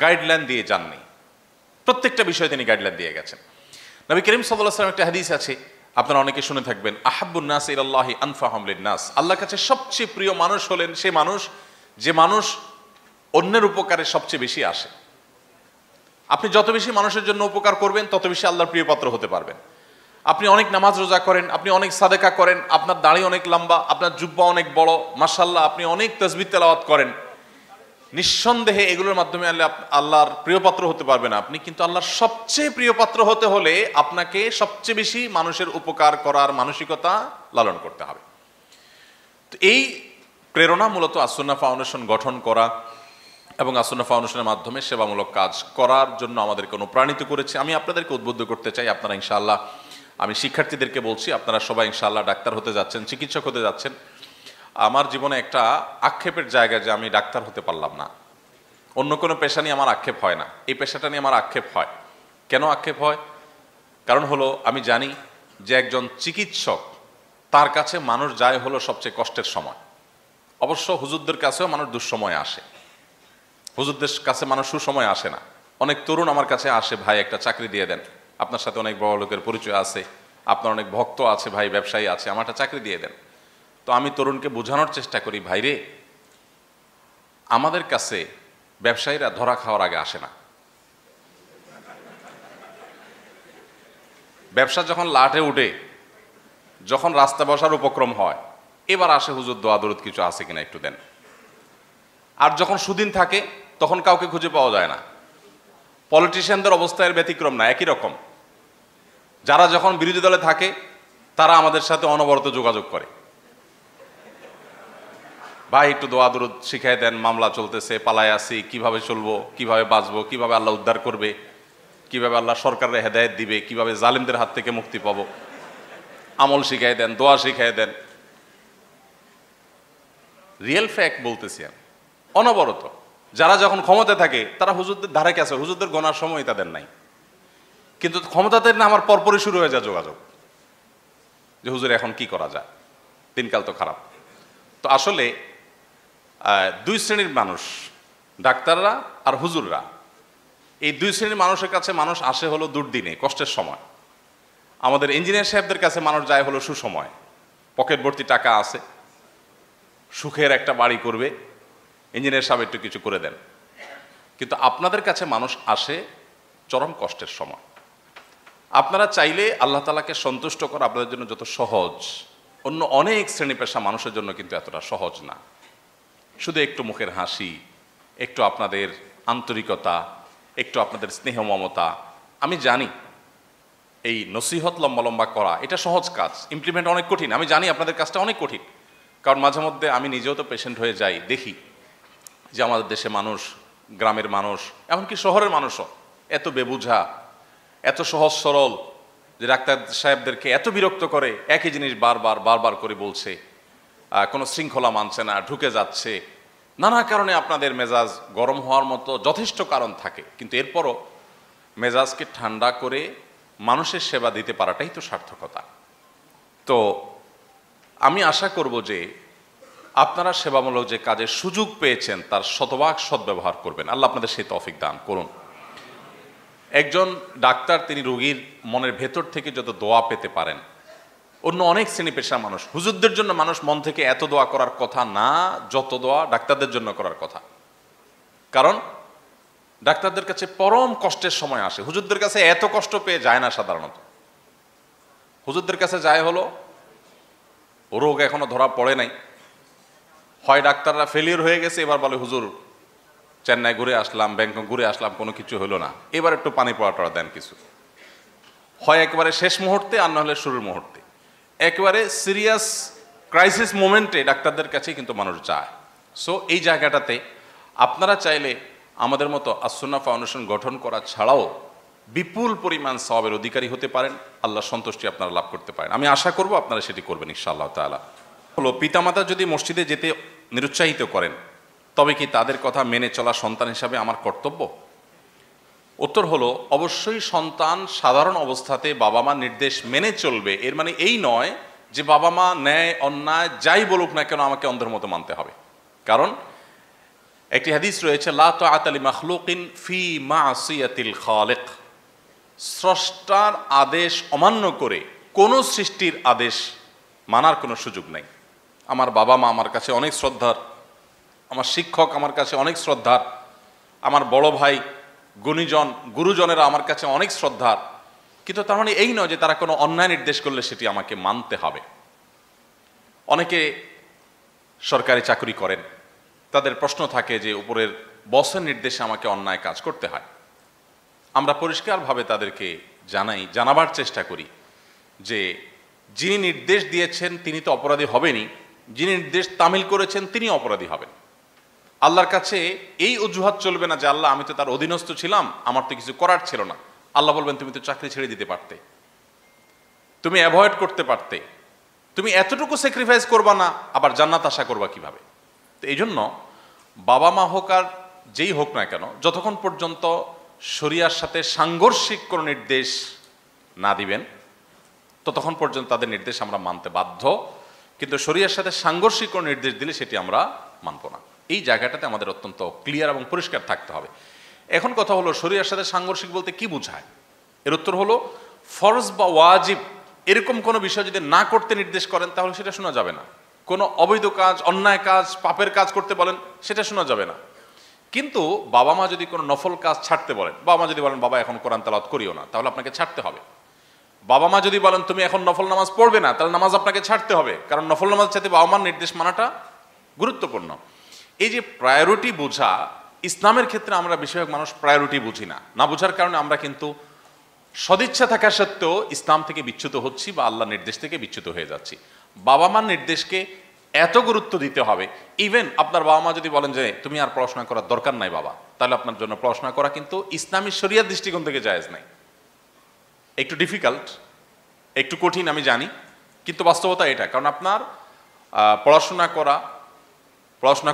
গাইডলাইন দিয়ে যাননি। প্রত্যেকটা বিষয়ে তিনি গাইডলাইন দিয়ে গেছেন। নবী করিম সাল্লাল্লাহু আলাইহি ওয়াসাল্লাম একটা হাদিস আছে, আপনারা অনেকে শুনে থাকবেন, আহাব্বুন নাস ইলাল্লাহি আনফাহুম লিন-নাস। আল্লাহর কাছে সবচেয়ে প্রিয় মানুষ হলেন সে মানুষ যে মানুষ অন্যের উপকারে সবচেয়ে বেশি আসে। আপনি যত বেশি মানুষের জন্য উপকার করবেন, তত বেশি আল্লাহর প্রিয় পাত্র হতে পারবেন। আপনি অনেক নামাজ রোজা করেন, আপনি অনেক সাদেকা করেন, আপনার দাড়ি অনেক লম্বা, আপনার জুব্বা অনেক বড়, মাশাআল্লাহ, আপনি অনেক তাসবিহ তেলাওয়াত করেন, নিঃসন্দেহে এগুলোর মাধ্যমে আল্লাহর প্রিয় পাত্র হতে পারবেন আপনি। কিন্তু আল্লাহর সবচেয়ে প্রিয় পাত্র হতে হলে আপনাকে সবচেয়ে বেশি মানুষের উপকার করার মানসিকতা লালন করতে হবে। তো এই প্রেরণা মূলত আসুন্নাহ ফাউন্ডেশন গঠন করা এবং আসুন্নাহ ফাউন্ডেশনের মাধ্যমে সেবামূলক কাজ করার জন্য আমাদেরকে অনুপ্রাণিত করেছে। আমি আপনাদেরকে উদ্বুদ্ধ করতে চাই, আপনারা ইনশাআল্লাহ, আমি শিক্ষার্থীদেরকে বলছি, আপনারা সবাই ইনশাআল্লাহ ডাক্তার হতে যাচ্ছেন, চিকিৎসক হতে যাচ্ছেন। আমার জীবনে একটা আক্ষেপের জায়গা যে আমি ডাক্তার হতে পারলাম না। অন্য কোনো পেশা নিয়ে আমার আক্ষেপ হয় না, এই পেশাটা নিয়ে আমার আক্ষেপ হয়। কেন আক্ষেপ হয়? কারণ হলো আমি জানি যে একজন চিকিৎসক, তার কাছে মানুষ যায় হলো সবচেয়ে কষ্টের সময়। অবশ্য হুজুরদের কাছেও মানুষ দুঃসময় আসে, হুজুরদের কাছে মানুষ সুসময় আসে না। অনেক তরুণ আমার কাছে আসে, ভাই একটা চাকরি দিয়ে দেন, আপনার সাথে অনেক বড় লোকের পরিচয় আছে, আপনার অনেক ভক্ত আছে, ভাই ব্যবসায়ী আছে, আমার একটা চাকরি দিয়ে দেন। তো আমি তরুণকে বোঝানোর চেষ্টা করি, ভাইরে, আমাদের কাছে ব্যবসায়ীরা ধরা খাওয়ার আগে আসে না। ব্যবসা যখন লাটে উঠে, যখন রাস্তা বসার উপক্রম হয়, এবার আসে, হুজুর দোয়া দরুদ কিছু আছে কিনা একটু দেন। আর যখন সুদিন থাকে তখন কাউকে খুঁজে পাওয়া যায় না। পলিটিশিয়ানদের অবস্থা এর ব্যতিক্রম না, একই রকম। যারা যখন বিরোধী দলে থাকে তারা আমাদের সাথে অনবরত যোগাযোগ করে, ভাই একটু দোয়া দরুদ শিখাই দেন, মামলা চলতেছে, পালায় আসি, কিভাবে চলবো, কিভাবে বাঁচবো, কিভাবে আল্লাহ উদ্ধার করবে, কিভাবে আল্লাহ সরকারের হেদায়েত দিবে, কিভাবে জালিমদের হাত থেকে মুক্তি পাবো, আমল শিখাই দেন, দোয়া শিখাই দেন। রিয়েল ফ্যাক্ট বলতেছি আমি, অনবরত। যারা যখন ক্ষমতায় থাকে তারা হুজুরদের ধারে কাছে, হুজুরদের গোনার সময় তাদের নাই, কিন্তু ক্ষমতাতে না আমার পরপরই শুরু হয়ে যায় যোগাযোগ, যে হুজুর এখন কি করা যায়, দিনকাল তো খারাপ। তো আসলে দুই শ্রেণীর মানুষ, ডাক্তাররা আর হুজুররা, এই দুই শ্রেণীর মানুষের কাছে মানুষ আসে হলো দুর্দিনে, কষ্টের সময়। আমাদের ইঞ্জিনিয়ার সাহেবদের কাছে মানুষ যায় হলো সুসময়, পকেট ভর্তি টাকা আছে, সুখের একটা বাড়ি করবে, ইঞ্জিনিয়ার সাহেব একটু কিছু করে দেন। কিন্তু আপনাদের কাছে মানুষ আসে চরম কষ্টের সময়। আপনারা চাইলে আল্লাহ তাআলাকে সন্তুষ্ট করা আপনাদের জন্য যত সহজ, অন্য অনেক শ্রেণী পেশা মানুষের জন্য কিন্তু এতটা সহজ না। শুধু একটু মুখের হাসি, একটু আপনাদের আন্তরিকতা, একটু আপনাদের স্নেহ মমতা। আমি জানি এই নসিহত লম্বা লম্বা করা এটা সহজ কাজ, ইমপ্লিমেন্ট অনেক কঠিন। আমি জানি আপনাদের কাজটা অনেক কঠিন, কারণ মাঝে মধ্যে আমি নিজেও তো পেশেন্ট হয়ে যাই, দেখি যে আমাদের দেশে মানুষ, গ্রামের মানুষ, এমনকি শহরের মানুষও এত বেবুঝা, এত সহজ সরল, যে ডাক্তার সাহেবদেরকে এত বিরক্ত করে, একই জিনিস বারবার বারবার করে বলছে, কোনো শৃঙ্খলা মানছে না, ঢুকে যাচ্ছে। নানা কারণে আপনাদের মেজাজ গরম হওয়ার মতো যথেষ্ট কারণ থাকে, কিন্তু এরপরও মেজাজকে ঠান্ডা করে মানুষের সেবা দিতে পারাটাই তো সার্থকতা। তো আমি আশা করব যে আপনারা সেবামূলক যে কাজের সুযোগ পেয়েছেন তার শতভাগ সদ্ব্যবহার করবেন। আল্লাহ আপনাদের সেই তৌফিক দান করুন। একজন ডাক্তার তিনি রোগীর মনের ভেতর থেকে যত দোয়া পেতে পারেন, অন্য অনেক শ্রেণী পেশার মানুষ, হুজুরদের জন্য মানুষ মন থেকে এত দোয়া করার কথা না যত দোয়া ডাক্তারদের জন্য করার কথা। কারণ ডাক্তারদের কাছে পরম কষ্টের সময় আসে, হুজুরদের কাছে এত কষ্ট পেয়ে যায় না সাধারণত। হুজুরদের কাছে যায় হলো রোগ এখনো ধরা পড়ে নাই, হয় ডাক্তাররা ফেলিয়ার হয়ে গেছে, এবার বলে হুজুর চেন্নাই ঘুরে আসলাম, ব্যাংকক ঘুরে আসলাম, কোনো কিছু হলো না, এবার একটু পানি পড়া টড়া দেন কিছু। হয় একেবারে শেষ মুহূর্তে, আর না হলে শুরুর মুহূর্তে, একেবারে সিরিয়াস ক্রাইসিস মোমেন্টে ডাক্তারদের কাছে কিন্তু মানুষ যায়। সো এই জায়গাটাতে আপনারা চাইলে আমাদের মতো আসুন্নাহ ফাউন্ডেশন গঠন করা ছাড়াও বিপুল পরিমাণ সওয়াবের অধিকারী হতে পারেন, আল্লাহর সন্তুষ্টি আপনারা লাভ করতে পারেন। আমি আশা করব আপনারা সেটি করবেন ইনশাআল্লাহ তাআলা। হলো পিতামাতা যদি মসজিদে যেতে নিরুৎসাহিত করেন, তবে কি তাদের কথা মেনে চলা সন্তান হিসাবে আমার কর্তব্য? উত্তর হলো অবশ্যই সন্তান সাধারণ অবস্থাতে বাবা মা নির্দেশ মেনে চলবে। এর মানে এই নয় যে বাবা মা ন্যায় অন্যায় যাই বলুক না কেন আমাকে অন্ধের মতো মানতে হবে। কারণ একটি হাদিস রয়েছে, লা তাআতা লি মাখলুকিন ফি মাসিয়াতিল খালিক, স্রষ্টার আদেশ অমান্য করে কোন সৃষ্টির আদেশ মানার কোনো সুযোগ নাই। আমার বাবা মা আমার কাছে অনেক শ্রদ্ধার, আমার শিক্ষক আমার কাছে অনেক শ্রদ্ধার, আমার বড় ভাই গুরুজনেরা আমার কাছে অনেক শ্রদ্ধার, কিন্তু তার মানে এই নয় যে তারা কোনো অন্যায় নির্দেশ করলে সেটি আমাকে মানতে হবে। অনেকে সরকারি চাকরি করেন, তাদের প্রশ্ন থাকে যে উপরের বসের নির্দেশে আমাকে অন্যায় কাজ করতে হয়। আমরা পরিষ্কারভাবে তাদেরকে জানাবার চেষ্টা করি যে যিনি নির্দেশ দিয়েছেন তিনি তো অপরাধী হবেনই, যিনি নির্দেশ তামিল করেছেন তিনি অপরাধী হবেন। আল্লাহর কাছে এই অজুহাত চলবে না যে আল্লাহ আমি তো তার অধীনস্থ ছিলাম, আমার তো কিছু করার ছিল না। আল্লাহ বলবেন তুমি তো চাকরি ছেড়ে দিতে পারতে, তুমি অ্যাভয়েড করতে পারতে, তুমি এতটুকু স্যাক্রিফাইস করবা না, আবার জান্নাত আশা করবা কিভাবে? তো এই জন্য বাবা মা হোক আর যেই হোক না কেন, যতক্ষণ পর্যন্ত শরিয়ার সাথে সাংঘর্ষিক কোনো নির্দেশ না দিবেন ততক্ষণ পর্যন্ত তাদের নির্দেশ আমরা মানতে বাধ্য। কিন্তু শরিয়ার সাথে সাংঘর্ষিক কোনো নির্দেশ দিলে সেটি আমরা মানব না। এই জায়গাটাতে আমাদের অত্যন্ত ক্লিয়ার এবং পরিষ্কার থাকতে হবে। এখন কথা হলো শরিয়ার সাথে সাংঘর্ষিক বলতে কি বোঝায়? এর উত্তর হলো ফরজ বা ওয়াজিব এরকম কোনো বিষয় যদি না করতে নির্দেশ করেন তাহলে সেটা শোনা যাবে না। কোনো অবৈধ কাজ, অন্যায় কাজ, পাপের কাজ করতে বলেন সেটা শোনা যাবে না। কিন্তু বাবা মা যদি কোনো নফল কাজ ছাড়তে বলেন, বাবা মা যদি বলেন বাবা এখন কোরআন তেলাওয়াত করিও না, তাহলে আপনাকে ছাড়তে হবে। বাবা মা যদি বলেন তুমি এখন নফল নামাজ পড়বে না, তাহলে নামাজ আপনাকে ছাড়তে হবে, কারণ নফল নামাজ চাইতে বাবা মার নির্দেশ মানাটা গুরুত্বপূর্ণ। এই যে প্রায়োরিটি বোঝা, ইসলামের ক্ষেত্রে আমরা বেশিরভাগ মানুষ প্রায়োরিটি বুঝি না। না বোঝার কারণে আমরা কিন্তু সদিচ্ছা থাকা সত্ত্বেও ইসলাম থেকে বিচ্যুত হচ্ছি বা আল্লাহর নির্দেশ থেকে বিচ্যুত হয়ে যাচ্ছি। বাবা মার নির্দেশকে এত গুরুত্ব দিতে হবে, ইভেন আপনার বাবা মা যদি বলেন যে তুমি আর পড়াশোনা করার দরকার নাই বাবা, তাহলে আপনার জন্য পড়াশোনা করা কিন্তু ইসলামী শরিয়ার দৃষ্টিকোণ থেকে জায়েজ নাই। একটু ডিফিকাল্ট, একটু কঠিন আমি জানি, কিন্তু বাস্তবতা এটা। কারণ আপনার পড়াশোনা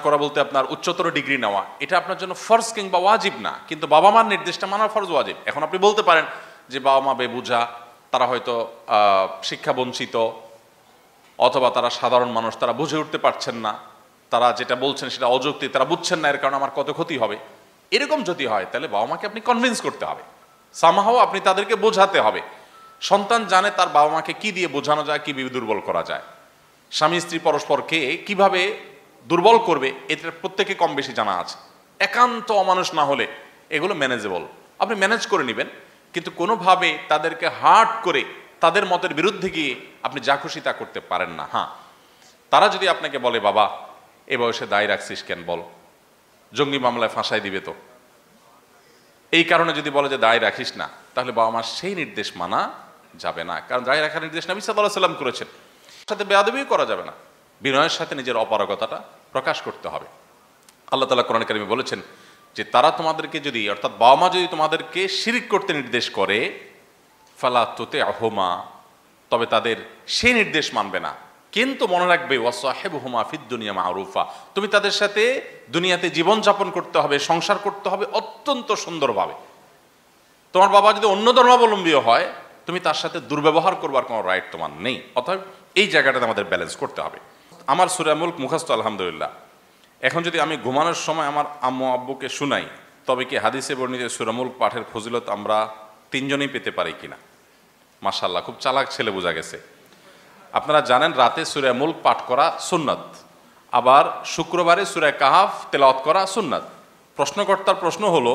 করা বলতে আপনার উচ্চতর ডিগ্রি নেওয়া, এটা আপনার জন্য ফরজ কিংবা ওয়াজিব না, কিন্তু বাবা মার নির্দেশটা মানা ফরজ ওয়াজিব। এখন আপনি বলতে পারেন যে বাবা মা বেবুঝা, তারা হয়তো শিক্ষা বঞ্চিত, অথবা তারা সাধারণ মানুষ, তারা বুঝে উঠতে পারছেন না, তারা যেটা বলছেন সেটা অযৌক্তিক, তারা বুঝছেন না, এর কারণে আমার কত ক্ষতি হবে। এরকম যদি হয় তাহলে বাবা মাকে আপনি কনভিন্স করতে হবে, সামহাও আপনি তাদেরকে বোঝাতে হবে। সন্তান জানে তার বাবা মাকে কি দিয়ে বোঝানো যায়, কিভাবে দুর্বল করা যায়, স্বামী স্ত্রী পরস্পরকে কিভাবে দুর্বল করবে, এটা প্রত্যেকে কম বেশি জানা আছে। একান্ত অমানুষ না হলে এগুলো ম্যানেজেবল, আপনি ম্যানেজ করে নেবেন, কিন্তু কোনোভাবে তাদেরকে হার্ট করে তাদের মতের বিরুদ্ধে গিয়ে আপনি যা খুশি তা করতে পারেন না। হ্যাঁ, তারা যদি আপনাকে বলে বাবা এ বয়সে দায় রাখছিস কেন, বল জঙ্গি মামলায় ফাঁসাই দিবে তো, এই কারণে যদি বলে যে দায় রাখিস না, তাহলে বাবা মার সেই নির্দেশ মানা যাবে না। কারণ দায় রাখার নির্দেশ নবী সাল্লাল্লাহু আলাইহি ওয়াসাল্লাম করেছেন। সাথে বেয়াদবিও করা যাবে না, বিনয়ের সাথে নিজের অপারগতাটা প্রকাশ করতে হবে। আল্লাহ তাআলা কোরআন কারীমে বলেছেন যে তারা তোমাদেরকে যদি, অর্থাৎ বাবা মা যদি তোমাদেরকে শিরিক করতে নির্দেশ করে, ফালা তুতি'হুমা, তবে তাদের সেই নির্দেশ মানবে না, কিন্তু মনে রাখবে ওয়াসাহিবহুমা ফিদ দুনিয়া মা'রুফা, তুমি তাদের সাথে দুনিয়াতে জীবন যাপন করতে হবে, সংসার করতে হবে অত্যন্ত সুন্দরভাবে। তোমার বাবা যদি অন্য ধর্মাবলম্বীও হয়, তুমি তার সাথে দুর্ব্যবহার করবার কোনো রাইট তোমার নেই। অতএব এই জায়গাটাতে আমাদের ব্যালেন্স করতে হবে। আমার সূরা মুলক মুখস্থ আলহামদুলিল্লাহ, এখন যদি আমি ঘুমানোর সময় আমার আম্মু আব্বুকে শুনাই, তবে কি হাদিসে বর্ণিত সূরা মুলক পাঠের ফজিলত আমরা তিনজনেই পেতে পারি কিনা? মাশাআল্লাহ, খুব চালাক ছেলে বোঝা গেছে। আপনারা জানেন রাতে সূরা মুলক পাঠ করা সুন্নাত, আবার শুক্রবারে সূরা কাহাফ তেলাওয়াত করা সুন্নাত। প্রশ্নকর্তার প্রশ্ন হলো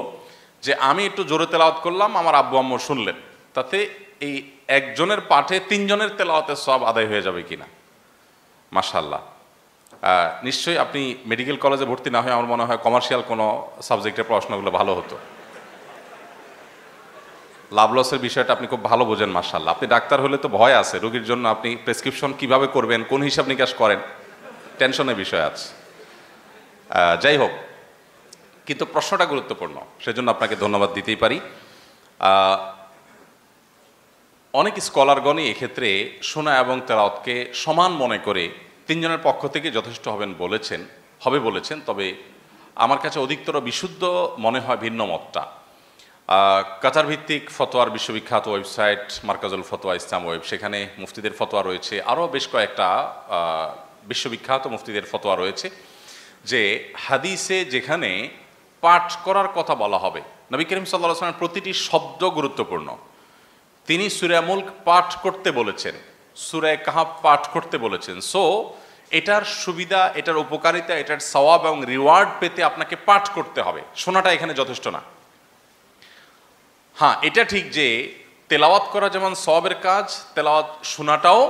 যে আমি একটু জোরে তেলাওয়াত করলাম, আমার আব্বু আম্মু শুনলেন, তাতে এই একজনের পাঠে তিনজনের তেলাওয়াতের সওয়াব আদায় হয়ে যাবে কিনা? মাশাআল্লাহ, নিশ্চয়ই আপনি মেডিকেল কলেজে ভর্তি না হয়ে আমার মনে হয় কমার্শিয়াল কোনো সাবজেক্টের প্রশ্নগুলো ভালো হতো। লাভ লসের বিষয়টা আপনি খুব ভালো বোঝেন মাশাআল্লাহ। আপনি ডাক্তার হলে তো ভয় আছে, রোগীর জন্য আপনি প্রেসক্রিপশন কিভাবে করবেন, কোন হিসাব নিকাশ করেন, টেনশনের বিষয় আছে। যাই হোক, কিন্তু প্রশ্নটা গুরুত্বপূর্ণ, সেজন্য আপনাকে ধন্যবাদ দিতেই পারি। অনেক স্কলারগণই এক্ষেত্রে শোনা এবং তেলাওয়াতকে সমান মনে করে তিনজনের পক্ষ থেকে যথেষ্ট হবে বলেছেন। তবে আমার কাছে অধিকতর বিশুদ্ধ মনে হয় ভিন্ন মতটা। কাতার ভিত্তিক ফতোয়ার বিশ্ববিখ্যাত ওয়েবসাইট মার্কাজুল ফতোয়া ইসলাম ওয়েব, সেখানে মুফতিদের ফতোয়া রয়েছে, আরও বেশ কয়েকটা বিশ্ববিখ্যাত মুফতিদের ফতোয়া রয়েছে যে হাদিসে যেখানে পাঠ করার কথা বলা হবে, নবী করিম সাল্লাল্লাহু আলাইহি ওয়াসাল্লাম প্রতিটি শব্দ গুরুত্বপূর্ণ। তিনি সূরা মুলক পাঠ করতে বলেছেন, সূরা কাহাফ পাঠ করতে বলেছেন। সো এটার সুবিধা, এটার উপকারিতা, এটার সওয়াব এবং রিওয়ার্ড পেতে আপনাকে পাঠ করতে হবে, শোনাটা এখানে যথেষ্ট না। হ্যাঁ, এটা ঠিক যে তেলাওয়াত করা যেমন সওয়াবের কাজ, তেলাওয়াত শোনাটাও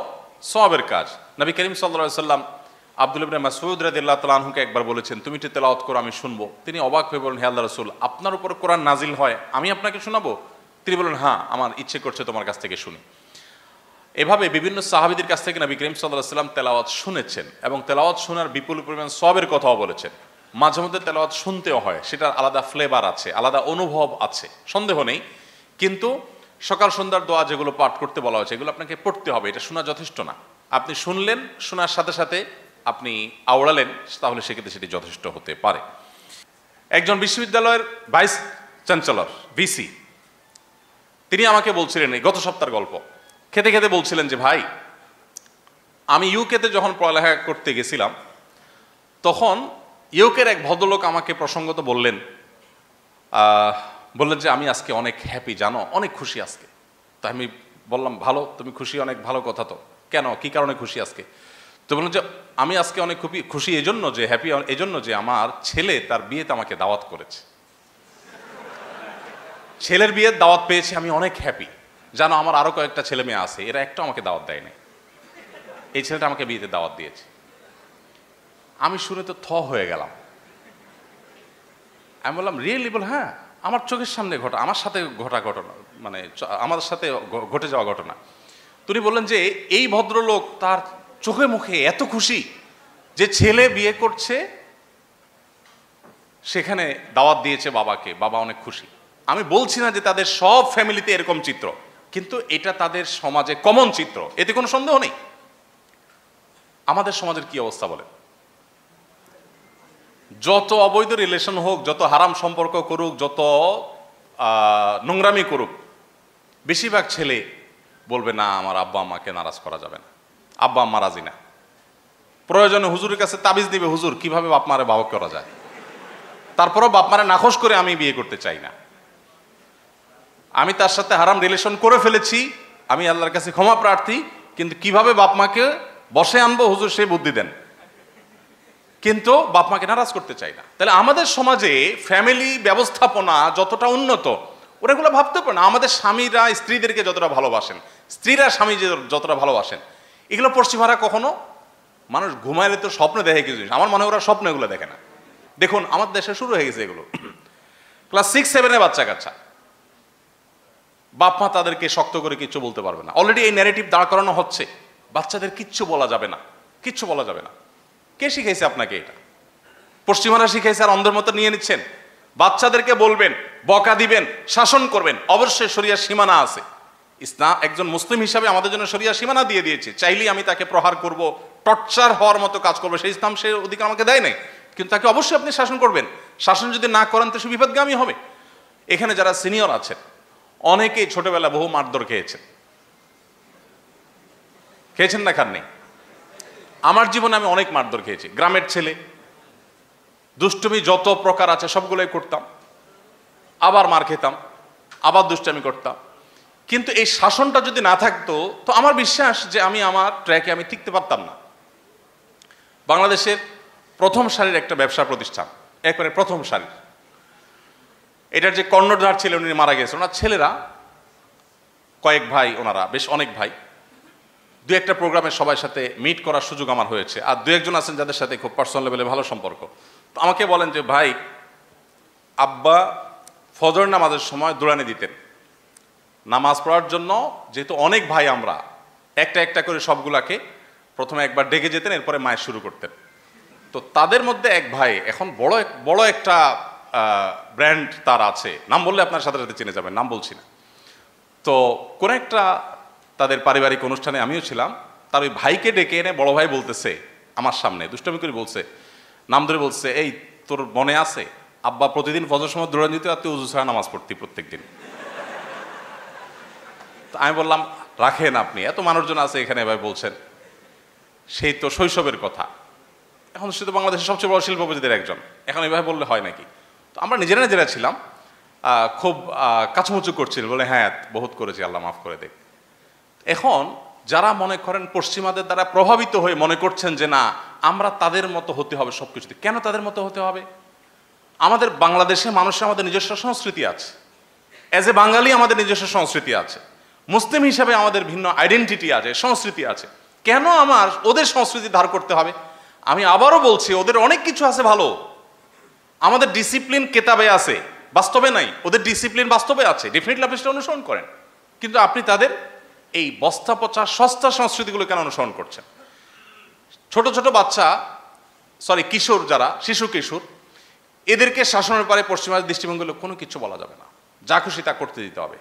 সওয়াবের কাজ। নবী করিম সাল্লাল্লাহু আলাইহি ওয়াসাল্লাম আব্দুল্লাহ ইবনে মাসউদ রাদিয়াল্লাহু তাআলা আনহুকে একবার বলেছেন, তুমি একটু তেলাওয়াত করো, আমি শুনবো। তিনি অবাক হয়ে বলেন, হে আল্লাহর রাসূল, আপনার উপর কোরআন নাজিল হয়, আমি আপনাকে শোনাবো? তিনি বলেন, হ্যাঁ, আমার ইচ্ছে করছে তোমার কাছ থেকে শুনি। এভাবে বিভিন্ন সাহাবীদের কাছ থেকে নবী করিম সাল্লাল্লাহু আলাইহি ওয়াসাল্লাম তেলাওয়াত শুনেছেন এবং তেলাওয়াত শোনার বিপুল পরিমাণ সওয়াবের কথাও বলেছেন। মাঝে মধ্যে তেলাওয়াত শুনতেও হয়, সেটার আলাদা ফ্লেভার আছে, আলাদা অনুভব আছে, সন্দেহ নেই। কিন্তু সকাল সন্ধ্যার দোয়া যেগুলো পাঠ করতে বলা হয়েছে, এগুলো আপনাকে পড়তে হবে, এটা শোনা যথেষ্ট না। আপনি শুনলেন, শোনার সাথে সাথে আপনি আওড়ালেন, তাহলে সেক্ষেত্রে সেটি যথেষ্ট হতে পারে। একজন বিশ্ববিদ্যালয়ের ভাইস চ্যান্সেলর, ভিসি, তিনি আমাকে বলছিলেন, এই গত সপ্তাহের গল্প, খেতে খেতে বলছিলেন যে ভাই, আমি ইউকেতে যখন পড়ালেখা করতে গেছিলাম, তখন ইউকের এক ভদ্রলোক আমাকে প্রসঙ্গত বললেন যে আমি আজকে অনেক হ্যাপি, জানো, অনেক খুশি আজকে। তাই আমি বললাম, ভালো, তুমি খুশি, অনেক ভালো কথা তো, কেন, কি কারণে খুশি আজকে? তো বললেন যে আমি আজকে অনেক খুশি এজন্য যে, হ্যাপি এজন্য যে আমার ছেলে তার বিয়েতে আমাকে দাওয়াত করেছে, ছেলের বিয়ের দাওয়াত পেয়েছে, আমি অনেক হ্যাপি। জানো, আমার আরো কয়েকটা ছেলে মেয়ে আছে, এরা একটা আমাকে দাওয়াত দেয়নি, এই ছেলেটা আমাকে বিয়েতে দাওয়াত দিয়েছে। আমি শুনে তো থ হয়ে গেলাম। আমি বললাম রিয়েলি? বল হ্যাঁ, আমার চোখের সামনে ঘটা, আমার সাথে ঘটা ঘটনা, মানে আমার সাথে ঘটে যাওয়া ঘটনা। তিনি বললেন যে এই ভদ্রলোক তার চোখে মুখে এত খুশি যে ছেলে বিয়ে করছে, সেখানে দাওয়াত দিয়েছে বাবাকে, বাবা অনেক খুশি। আমি বলছি না যে তাদের সব ফ্যামিলিতে এরকম চিত্র, কিন্তু এটা তাদের সমাজে কমন চিত্র, এতে কোনো সন্দেহ নেই। আমাদের সমাজের কি অবস্থা বলেন? যত অবৈধ রিলেশন হোক, যত হারাম সম্পর্ক করুক, যত নোংরামি করুক, বেশিরভাগ ছেলে বলবে না আমার আব্বা আম্মাকে নারাজ করা যাবে না, আব্বা আম্মা রাজি না। প্রয়োজনে হুজুরের কাছে তাবিজ দিবে, হুজুর কিভাবে বাপ মারে বাবা করা যায়। তারপরও বাপ মারে নাখোশ করে আমি বিয়ে করতে চাই না, আমি তার সাথে হারাম রিলেশন করে ফেলেছি, আমি আল্লাহর কাছে ক্ষমা প্রার্থী, কিন্তু কিভাবে বাপ মাকে বসে আনবো হুজুর সেই বুদ্ধি দেন, কিন্তু বাপ মাকে নারাজ করতে চাই না। তাহলে আমাদের সমাজে ফ্যামিলি ব্যবস্থাপনা যতটা উন্নত, ওরাগুলো ভাবতে পারে না। আমাদের স্বামীরা স্ত্রীদেরকে যতটা ভালোবাসেন, স্ত্রীরা স্বামী যতটা ভালোবাসেন, এগুলো পশ্চিমারা কখনো, মানুষ ঘুমাইলে তো স্বপ্ন দেখে কিছু জিনিস, আমার মনে হয় ওরা স্বপ্ন এগুলো দেখে না। দেখুন আমাদের দেশে শুরু হয়ে গেছে এগুলো, ক্লাস 6-7 বাচ্চা কাচ্চা, বাপ মা তাদেরকে শক্ত করে কিচ্ছু বলতে পারবে না। অলরেডি এই ন্যারেটিভ দাঁড় করানো হচ্ছে, বাচ্চাদের কিচ্ছু বলা যাবে না, কিচ্ছু বলা যাবে না। কে শিখাইছে আপনাকে এটা? পশ্চিমারা শিখাইছে আর অন্ধের মতো নিয়ে নিচ্ছেন। বাচ্চাদেরকে বলবেন, বকা দিবেন, শাসন করবেন, অবশ্যই শরিয়ার সীমানা আছে। ইসলাম একজন মুসলিম হিসাবে আমাদের জন্য শরিয়ার সীমানা দিয়ে দিয়েছে। চাইলেই আমি তাকে প্রহার করব, টর্চার হওয়ার মতো কাজ করবো, সেই ইসলাম সে অধিকার আমাকে দেয় নাই। কিন্তু তাকে অবশ্যই আপনি শাসন করবেন। শাসন যদি না করেন তো সে বিপদগামী হবে। এখানে যারা সিনিয়র আছেন অনেকেই ছোটবেলা বহু মারধর খেয়েছেন, খেয়েছেন না খাননি? আমার জীবনে আমি অনেক মারধর খেয়েছি। গ্রামের ছেলে, দুষ্টুমি যত প্রকার আছে সবগুলোই করতাম, আবার মার খেতাম, আবার দুষ্টামি করতাম। কিন্তু এই শাসনটা যদি না থাকতো তো আমার বিশ্বাস যে আমি আমার ট্র্যাকে আমি টিকতে পারতাম না। বাংলাদেশের প্রথম সারির একটা ব্যবসা প্রতিষ্ঠান, একবারে প্রথম সারির, এটার যে কর্ণধার ছিলেন উনি মারা গেছেন। ওনার ছেলেরা কয়েক ভাই, ওনারা বেশ অনেক ভাই, দু একটা প্রোগ্রামে সবার সাথে মিট করার সুযোগ আমার হয়েছে। আর দু একজন আছেন যাদের সাথে খুব পার্সোনাল লেভেলে ভালো সম্পর্ক। তো আমাকে বলেন যে ভাই, আব্বা ফজর নামাজের সময় দৌড়ানি দিতেন নামাজ পড়ার জন্য, যেহেতু অনেক ভাই আমরা, একটা একটা করে সবগুলাকে প্রথমে একবার ডেকে যেতেন, এরপরে মায়ের শুরু করতেন। তো তাদের মধ্যে এক ভাই এখন বড় একটা ব্র্যান্ড তার আছে, নাম বললে আপনার সাথে সাথে চিনে যাবেন, নাম বলছি না। তো কোন একটা তাদের পারিবারিক অনুষ্ঠানে আমিও ছিলাম, তার ওই ভাইকে ডেকে এনে বড় ভাই বলতেছে আমার সামনে, দুষ্টামি করে বলছে, নাম ধরে বলছে, এই তোর মনে আছে আব্বা প্রতিদিন ফজর সময় দৌড়ান দিতে, আর তুই উজু ছাড়া নামাজ পড়তি প্রত্যেক দিন। তো আমি বললাম রাখেন আপনি, এত মানুষজন আছে এখানে ভাই বলছেন, সেই তো শৈশবের কথা। এখন সে তো বাংলাদেশের সবচেয়ে বড় শিল্পপতিদের একজন, এখন এইভাবে বললে হয় নাকি? তো আমরা নিজেরা ছিলাম, খুব কাছুমুচু করছিল, বলে হ্যাঁ বহুত করেছি, আল্লাহ মাফ করে দেখ। এখন যারা মনে করেন পশ্চিমাদের দ্বারা প্রভাবিত হয়ে মনে করছেন যে না আমরা তাদের মতো হতে হবে সবকিছুতে, কেন তাদের মতো হতে হবে? আমাদের বাংলাদেশে মানুষের আমাদের নিজস্ব সংস্কৃতি আছে, অ্যাজ এ বাঙালি আমাদের নিজস্ব সংস্কৃতি আছে, মুসলিম হিসাবে আমাদের ভিন্ন আইডেন্টিটি আছে, সংস্কৃতি আছে। কেন আমার ওদের সংস্কৃতি ধার করতে হবে? আমি আবারও বলছি, ওদের অনেক কিছু আছে ভালো, আমাদের ডিসিপ্লিন কেতাবে আছে, বাস্তবে নাই। ওদের ডিসিপ্লিন বাস্তবে আছে, ডেফিনেটলি আপনি সেটা অনুসরণ করেন, কিন্তু আপনি তাদের এই বস্তা পচা সস্তা সংস্কৃতিগুলো কেন অনুসরণ করছেন? ছোট ছোট বাচ্চা, কিশোর, যারা শিশু কিশোর, এদেরকে শাসনের পরে পশ্চিমাদের দৃষ্টিভঙ্গি হলো কোনো কিছু বলা যাবে না, যা খুশি তা করতে দিতে হবে,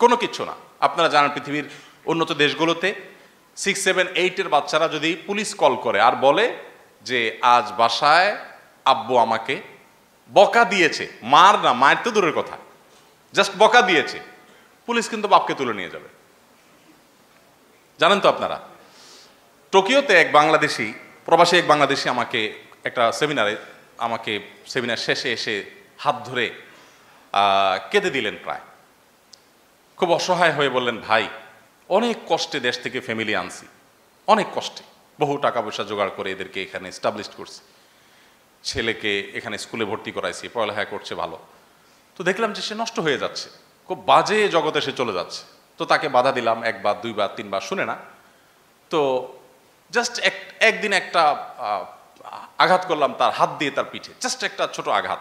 কোনো কিছু না। আপনারা জানেন পৃথিবীর উন্নত দেশগুলোতে 6-7-8 বাচ্চারা যদি পুলিশ কল করে আর বলে যে আজ বাসায় আব্বু আমাকে বকা দিয়েছে, মার না, মায়ের তো দূরের কথা, জাস্ট বকা দিয়েছে, পুলিশ কিন্তু বাপকে তুলে নিয়ে যাবে। জানেন তো আপনারা, টোকিওতে এক বাংলাদেশি, প্রবাসী এক বাংলাদেশি আমাকে একটা সেমিনার শেষে এসে হাত ধরে কেঁদে দিলেন প্রায়, খুব অসহায় হয়ে বললেন, ভাই অনেক কষ্টে দেশ থেকে ফ্যামিলি আনছি, অনেক কষ্টে বহু টাকা পয়সা জোগাড় করে এদেরকে এখানে এস্টাবলিশ করছি, ছেলেকে এখানে স্কুলে ভর্তি করাইছি, পড়ালেখা করছে ভালো, তো দেখলাম যে সে নষ্ট হয়ে যাচ্ছে, খুব বাজে জগতে সে চলে যাচ্ছে। তো তাকে বাধা দিলাম, 1 বার 2 বার 3 বার, শুনে না। তো জাস্ট একদিন একটা আঘাত করলাম তার হাত দিয়ে, তার পিঠে জাস্ট একটা ছোট আঘাত।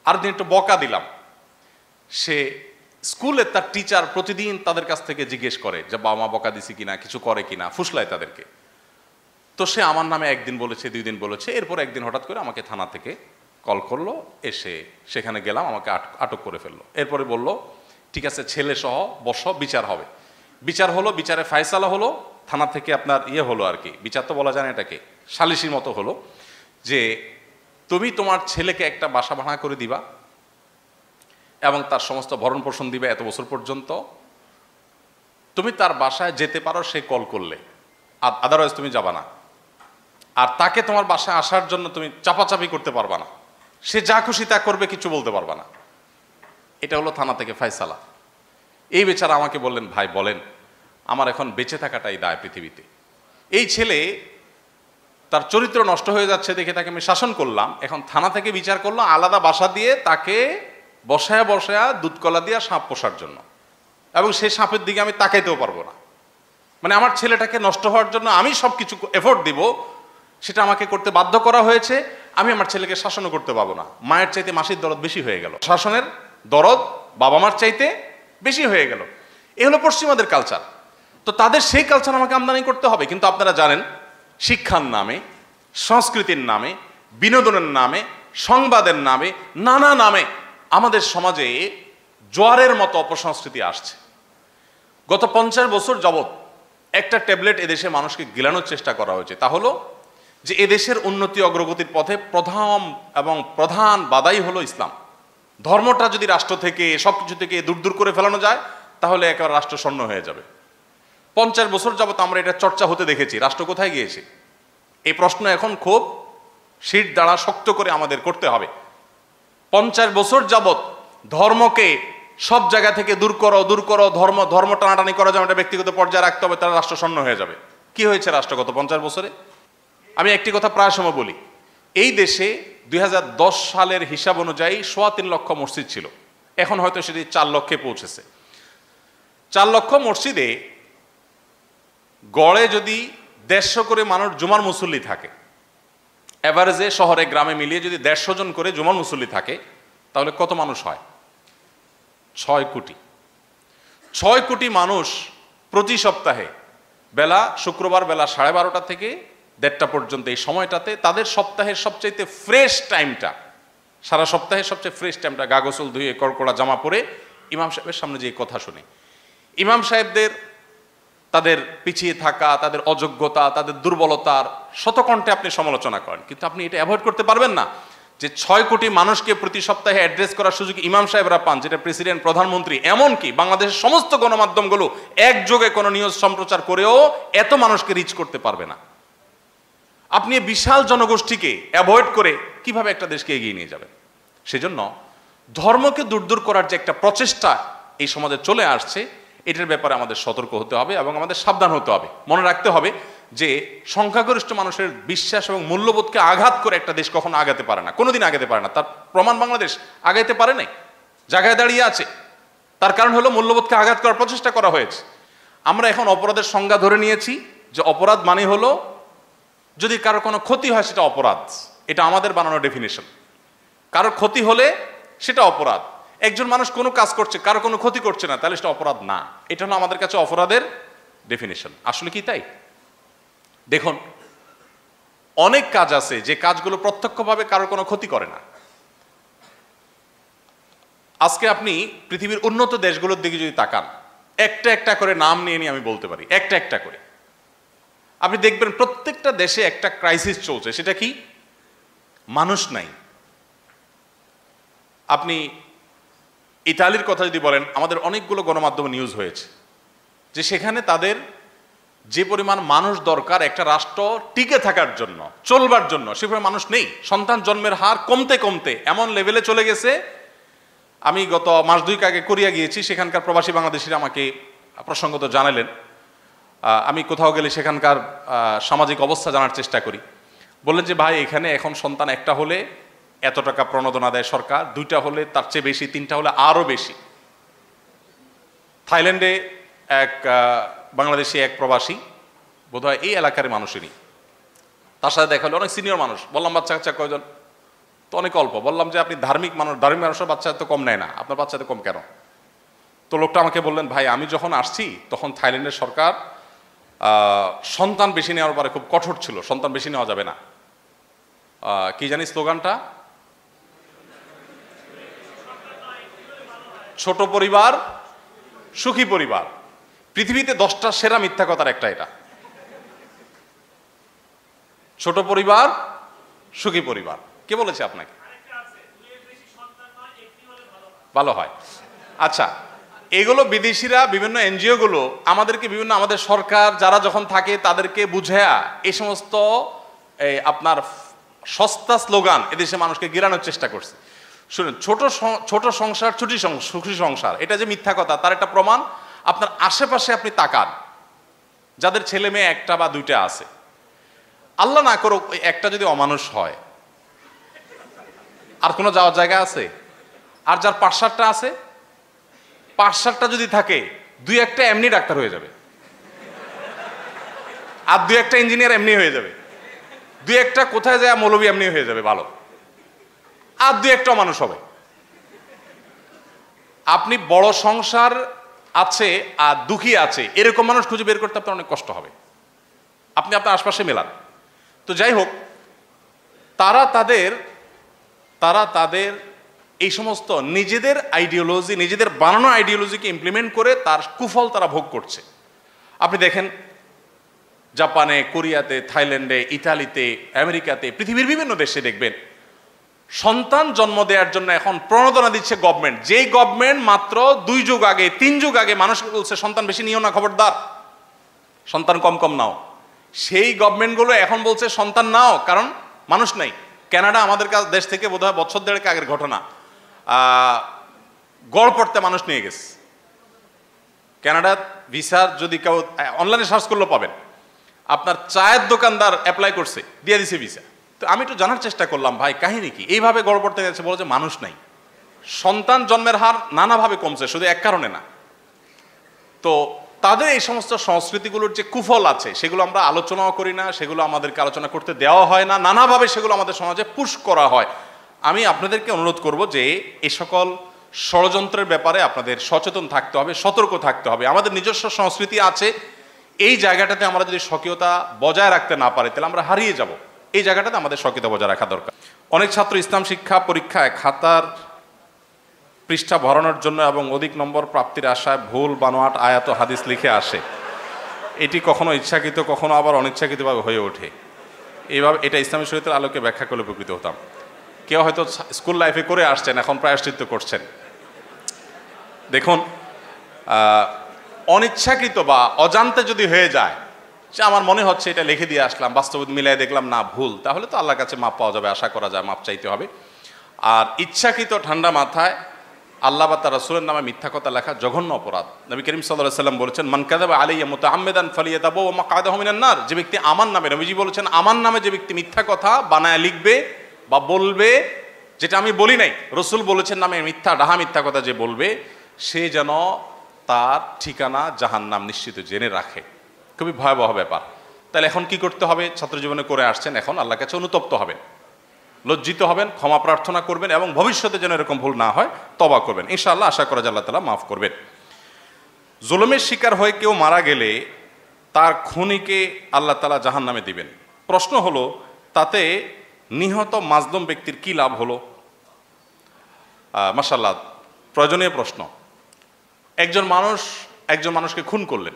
আর দিন একটু বকা দিলাম। সে স্কুলে তার টিচার প্রতিদিন তাদের কাছ থেকে জিজ্ঞেস করে যে বাবা মা বকা দিছি কিনা, কিছু করে কিনা, ফুসলায় তাদেরকে। তো সে আমার নামে একদিন বলেছে, 2 দিন বলেছে, এরপর একদিন হঠাৎ করে আমাকে থানা থেকে কল করলো, এসে সেখানে গেলাম, আমাকে আটক করে ফেললো। এরপরে বলল ঠিক আছে ছেলে সহ বসো, বিচার হবে। বিচার হলো, বিচারে ফায়সালা হলো, থানা থেকে আপনার ইয়ে হলো আর কি, বিচার তো বলা যায় না এটাকে, সালিশির মতো হলো যে তুমি তোমার ছেলেকে একটা বাসা ভাড়া করে দিবা এবং তার সমস্ত ভরণ পোষণ দিবে এত বছর পর্যন্ত। তুমি তার বাসায় যেতে পারো সে কল করলে, আদারওয়াইজ তুমি যাবা না। আর তাকে তোমার বাসায় আসার জন্য তুমি চাপাচাপি করতে পারবা না, সে যা খুশি তা করবে, কিছু বলতে পারবা না। এটা হলো থানা থেকে ফায়সালা। এই বেচারা আমাকে বললেন ভাই বলেন, আমার এখন বেঁচে থাকাটাই দায় পৃথিবীতে। এই ছেলে তার চরিত্র নষ্ট হয়ে যাচ্ছে দেখে তাকে আমি শাসন করলাম, এখন থানা থেকে বিচার করলো আলাদা বাসা দিয়ে তাকে বসায়া বসায়া দুধকলা দিয়া সাপ পোষার জন্য, এবং সেই সাপের দিকে আমি তাকাইতেও পারবো না। মানে আমার ছেলেটাকে নষ্ট হওয়ার জন্য আমি সব কিছু এফোর্ট দিব, সেটা আমাকে করতে বাধ্য করা হয়েছে। আমি আমার ছেলেকে শাসনও করতে পারবো না। মায়ের চাইতে মাসির দরদ বেশি হয়ে গেল, শাসনের দরদ বাবা মার চাইতে বেশি হয়ে গেল। এ হলো পশ্চিমাদের কালচার। তো তাদের সেই কালচার আমাকে আমদানি করতে হবে। কিন্তু আপনারা জানেন শিক্ষার নামে, সংস্কৃতির নামে, বিনোদনের নামে, সংবাদের নামে, নানা নামে আমাদের সমাজে জোয়ারের মতো অপসংস্কৃতি আসছে। গত 50 বছর যাবৎ একটা ট্যাবলেট এদেশে মানুষকে গিলানোর চেষ্টা করা হয়েছে, তা হলো যে এদেশের উন্নতি অগ্রগতির পথে প্রধান বাধাই হলো ইসলাম। ধর্মটা যদি রাষ্ট্র থেকে সবকিছু থেকে দূর দূর করে ফেলানো যায় তাহলে একেবারে রাষ্ট্র শূন্য হয়ে যাবে। 50 বছর যাবৎ আমরা এটা চর্চা হতে দেখেছি, রাষ্ট্র কোথায় গিয়েছে? এই প্রশ্ন এখন খুব শীত দ্বারা শক্ত করে আমাদের করতে হবে। 50 বছর যাবৎ ধর্মকে সব জায়গা থেকে দূর করো দূর করো, ধর্ম টানাটানি করা যাবে, এটা ব্যক্তিগত পর্যায়ে রাখতে হবে, তারা রাষ্ট্র শূন্য হয়ে যাবে। কি হয়েছে রাষ্ট্র গত 50 বছরে? আমি একটি কথা প্রায় সময় বলি, এই দেশে 2010 সালের হিসাব অনুযায়ী 3.25 লক্ষ মসজিদ ছিল, এখন হয়তো সেটি 4 লক্ষে পৌঁছেছে। 4 লক্ষ মসজিদে গড়ে যদি 150 করে মানুষ জুমার মুসল্লি থাকে, এভারেজে শহরে গ্রামে মিলিয়ে যদি 150 জন করে জুমার মুসল্লি থাকে, তাহলে কত মানুষ হয়? 6 কোটি। 6 কোটি মানুষ প্রতি সপ্তাহে বেলা শুক্রবার বেলা 12:30 থেকে 1:30 পর্যন্ত এই সময়টাতে তাদের সপ্তাহের সবচাইতে ফ্রেশ টাইমটা, সারা সপ্তাহের সবচেয়ে ফ্রেশ টাইমটা, গা গোসল ধুয়ে কড়কড়া জামা পরে ইমাম সাহেবের সামনে যে কথা শুনে, ইমাম সাহেবদের তাদের পিছিয়ে থাকা, তাদের অযোগ্যতা, তাদের দুর্বলতার শতকণ্ঠে আপনি সমালোচনা করেন, কিন্তু আপনি এটা অ্যাভয়েড করতে পারবেন না যে 6 কোটি মানুষকে প্রতি সপ্তাহে অ্যাড্রেস করার সুযোগ ইমাম সাহেবরা পান, যেটা প্রেসিডেন্ট, প্রধানমন্ত্রী, এমনকি বাংলাদেশের সমস্ত গণমাধ্যমগুলো একযোগে কোনো নিউজ সম্প্রচার করেও এত মানুষকে রিচ করতে পারবে না। আপনি বিশাল জনগোষ্ঠীকে অ্যাভয়েড করে কিভাবে একটা দেশকে এগিয়ে নিয়ে যাবেন? সেজন্য ধর্মকে দূর করার যে একটা প্রচেষ্টা এই সমাজে চলে আসছে, এটার ব্যাপারে আমাদের সতর্ক হতে হবে এবং আমাদের সাবধান হতে হবে। মনে রাখতে হবে যে সংখ্যাগরিষ্ঠ মানুষের বিশ্বাস এবং মূল্যবোধকে আঘাত করে একটা দেশ কখনো আগাতে পারে না, কোনোদিন আগাতে পারে না। তার প্রমাণ বাংলাদেশ আগাইতে পারে নাই, জায়গায় দাঁড়িয়ে আছে। তার কারণ হলো মূল্যবোধকে আঘাত করার প্রচেষ্টা করা হয়েছে। আমরা এখন অপরাধের সংজ্ঞা ধরে নিয়েছি যে অপরাধ মানে হলো যদি কারো কোনো ক্ষতি হয় সেটা অপরাধ। এটা আমাদের বানানো ডেফিনেশন। কারোর ক্ষতি হলে সেটা অপরাধ। একজন মানুষ কোনো কাজ করছে, কারো কোনো ক্ষতি করছে না, তাহলে সেটা অপরাধ না। এটা হলো আমাদের কাছে অপরাধের ডেফিনেশন। আসলে কি তাই? দেখুন, অনেক কাজ আছে যে কাজগুলো প্রত্যক্ষভাবে কারোর কোনো ক্ষতি করে না। আজকে আপনি পৃথিবীর উন্নত দেশগুলোর দিকে যদি তাকান, একটা একটা করে নাম নিয়ে আমি বলতে পারি, একটা একটা করে আপনি দেখবেন প্রত্যেকটা দেশে একটা ক্রাইসিস চলছে। সেটা কি? মানুষ নাই। আপনি ইতালির কথা যদি বলেন, আমাদের অনেকগুলো গণমাধ্যমে নিউজ হয়েছে যে সেখানে তাদের যে পরিমাণ মানুষ দরকার একটা রাষ্ট্র টিকে থাকার জন্য, চলবার জন্য, সে পরিমাণ মানুষ নেই। সন্তান জন্মের হার কমতে কমতে এমন লেভেলে চলে গেছে। আমি গত মাস 2 আগে কোরিয়া গিয়েছি, সেখানকার প্রবাসী বাংলাদেশিরা আমাকে প্রসঙ্গত জানালেন। আমি কোথাও গেলে সেখানকার সামাজিক অবস্থা জানার চেষ্টা করি। বললেন যে ভাই, এখানে এখন সন্তান একটা হলে এত টাকা প্রণোদনা দেয় সরকার, 2টা হলে তার চেয়ে বেশি, 3টা হলে আরও বেশি। থাইল্যান্ডে এক বাংলাদেশি এক প্রবাসী, বোধহয় এই এলাকার মানুষেরই, তার সাথে দেখা হলো, অনেক সিনিয়র মানুষ। বললাম বাচ্চা কাচ্চা কয়জন? তো অনেক অল্প। বললাম যে আপনি ধার্মিক মানুষের বাচ্চা এত কম নেয় না, আপনার বাচ্চা এত কম কেন? তো লোকটা আমাকে বললেন, ভাই আমি যখন আসছি তখন থাইল্যান্ডের সরকার সন্তান বেশি নেওয়ার পরে খুব কঠোর ছিল, সন্তান বেশি নেওয়া যাবে না। কি জানি স্লোগানটা, ছোট পরিবার সুখী পরিবার। পৃথিবীতে 10টা সেরা মিথ্যা কথার একটা এটা, ছোট পরিবার সুখী পরিবার। কে বলেছে আপনাকে? ভালো হয়। আচ্ছা, এগুলো বিদেশিরা, বিভিন্ন এনজিও গুলো আমাদেরকে বিভিন্ন, আমাদের সরকার যারা যখন থাকে তাদেরকে বুঝায়া এই সমস্ত আপনার সস্তা স্লোগান এদেশে মানুষকে গিরানোর চেষ্টা করছে। শুনুন, ছোট সংসার সুখী সংসার, এটা যে মিথ্যা কথা তার একটা প্রমাণ আপনার আশেপাশে আপনি তাকান, যাদের ছেলে মেয়ে একটা বা দুইটা আছে, আল্লাহ না করুক একটা যদি অমানুষ হয়, আর কোনো যাওয়ার জায়গা আছে? আর যার 5-7টা আছে, 5-7টা যদি থাকে, 2-1টা এমনি ডাক্তার হয়ে যাবে, আর 2-1টা ইঞ্জিনিয়ার এমনি হয়ে যাবে, 2-1টা কোথায় যায় মৌলবী এমনি হয়ে যাবে ভালো, আর 2-1টা মানুষ হবে। আপনি বড় সংসার আছে আর দুঃখী আছে এরকম মানুষ খুঁজে বের করতে আপনার অনেক কষ্ট হবে, আপনি আপনার আশপাশে মেলান। তো যাই হোক, তারা তাদের এই সমস্ত নিজেদের আইডিওলজি, নিজেদের বানানো আইডিওলজিকে ইমপ্লিমেন্ট করে তার কুফল তারা ভোগ করছে। আপনি দেখেন জাপানে, কোরিয়াতে, থাইল্যান্ডে, ইতালিতে, আমেরিকাতে, পৃথিবীর বিভিন্ন দেশে দেখবেন সন্তান জন্ম দেওয়ার জন্য এখন প্রণোদনা দিচ্ছে গভর্নমেন্ট। যেই গভর্নমেন্ট মাত্র 2 যুগ আগে, 3 যুগ আগে মানুষকে বলছে সন্তান বেশি নিও না, খবরদার, সন্তান কম কম নাও, সেই গভর্নমেন্টগুলো এখন বলছে সন্তান নাও, কারণ মানুষ নাই। কানাডা আমাদের দেশ থেকে বোধহয় বছর 1.5 আগের ঘটনা, গড় পড়তে মানুষ নিয়ে গেছে। কানাডা ভিসার যদি কেউ অনলাইনে সার্চ করলেও পাবেন, আপনার চায়ের দোকানদার অ্যাপ্লাই করছে, দিয়ে দিছে ভিসা। তো আমি একটু জানার চেষ্টা করলাম, ভাই কাহিনী কি? এইভাবে গড় পড়তে গেছে, বলে যে মানুষ নাই। সন্তান জন্মের হার নানাভাবে কমছে, শুধু এক কারণে না। তো তাদের এই সমস্ত সংস্কৃতিগুলোর যে কুফল আছে সেগুলো আমরা আলোচনাও করি না, সেগুলো আমাদেরকে আলোচনা করতে দেওয়া হয় না, নানাভাবে সেগুলো আমাদের সমাজে পুশ করা হয়। আমি আপনাদেরকে অনুরোধ করব যে এই সকল ষড়যন্ত্রের ব্যাপারে আপনাদের সচেতন থাকতে হবে, সতর্ক থাকতে হবে। আমাদের নিজস্ব সংস্কৃতি আছে, এই জায়গাটাতে আমরা যদি স্বকীয়তা বজায় রাখতে না পারি তাহলে আমরা হারিয়ে যাব। এই জায়গাটাতে আমাদের স্বকীয়তা বজায় রাখা দরকার। অনেক ছাত্র ইসলাম শিক্ষা পরীক্ষায় খাতার পৃষ্ঠা ভরানোর জন্য এবং অধিক নম্বর প্রাপ্তির আশায় ভুল বানোয়াট আয়াত হাদিস লিখে আসে। এটি কখনো ইচ্ছাকৃত, কখনো আবার অনিচ্ছাকৃতভাবে হয়ে ওঠে। এইভাবে এটা ইসলামী শরীয়তের আলোকে ব্যাখ্যা করলে উপকৃত হতাম। কেউ হয়তো স্কুল লাইফে করে আসছেন, এখন প্রায়শ্চিত্ত করছেন। দেখুন, অনিচ্ছাকৃত বা অজান্তে যদি হয়ে যায়, যে আমার মনে হচ্ছে এটা লিখে দিয়ে আসলাম, বাস্তব মিলাই দেখলাম না ভুল, তাহলে তো আল্লাহর কাছে মাপ পাওয়া যাবে, আশা করা যায়, মাপ চাইতে হবে। আর ইচ্ছাকৃত ঠান্ডা মাথায় আল্লাহ বা তার রাসূলের নামে মিথ্যা কথা লেখা জঘন্য অপরাধ। নবী করিম সাল্লাল্লাহু আলাইহি ওয়াসাল্লাম বলেছেন, মান কাযাবা আলাইয়া মুতাআম্মিদান ফালিয়াতাবাওয়া মাকআদাহু মিনান নার। যে ব্যক্তি আমার নামে, নবীজি বলেছেন, আমার নামে যে ব্যক্তি মিথ্যা কথা বানায় লিখবে বা বলবে, যেটা আমি বলি নাই, রাসূল বলেছেন নামে মিথ্যা, ডাহা মিথ্যা কথা যে বলবে, সে যেন তার ঠিকানা জাহান্নাম নিশ্চিত জেনে রাখে। খুবই ভয়াবহ ব্যাপার। তাহলে এখন কি করতে হবে? ছাত্র জীবনে করে আসছেন, এখন আল্লাহর কাছে অনুতপ্ত হবেন, লজ্জিত হবেন, ক্ষমা প্রার্থনা করবেন এবং ভবিষ্যতে যেন এরকম ভুল না হয় তওবা করবেন। ইনশাআল্লাহ আশা করা যায় আল্লাহ তাআলা মাফ করবেন। জুলুমের শিকার হয়ে কেউ মারা গেলে তার খুনিকে আল্লাহ তাআলা জাহান্নামে দিবেন। প্রশ্ন হলো, তাতে নিহত মাজলুম ব্যক্তির কি লাভ হলো? মাশাআল্লাহ, প্রয়োজনীয় প্রশ্ন। একজন মানুষকে খুন করলেন।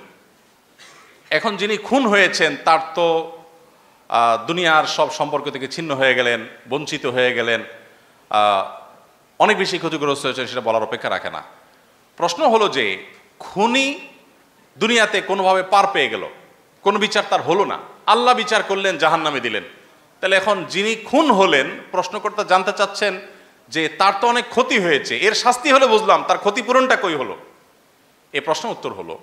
এখন যিনি খুন হয়েছেন তার তো দুনিয়ার সব সম্পর্ক থেকে ছিন্ন হয়ে গেলেন, বঞ্চিত হয়ে গেলেন, অনেক বেশি ক্ষতিগ্রস্ত হয়েছেন, সেটা বলার অপেক্ষা রাখে না। প্রশ্ন হলো যে খুনি দুনিয়াতে কোনোভাবে পার পেয়ে গেল, কোনো বিচার তার হলো না, আল্লাহ বিচার করলেন, জাহান্নামে দিলেন। তাহলে এখন যিনি খুন হলেন, প্রশ্নকর্তা জানতে চাচ্ছেন যে তার তো অনেক ক্ষতি হয়েছে, এর শাস্তি হলে বুঝলাম, তার ক্ষতিপূরণটা কই হলো? এই প্রশ্ন উত্তর হলো,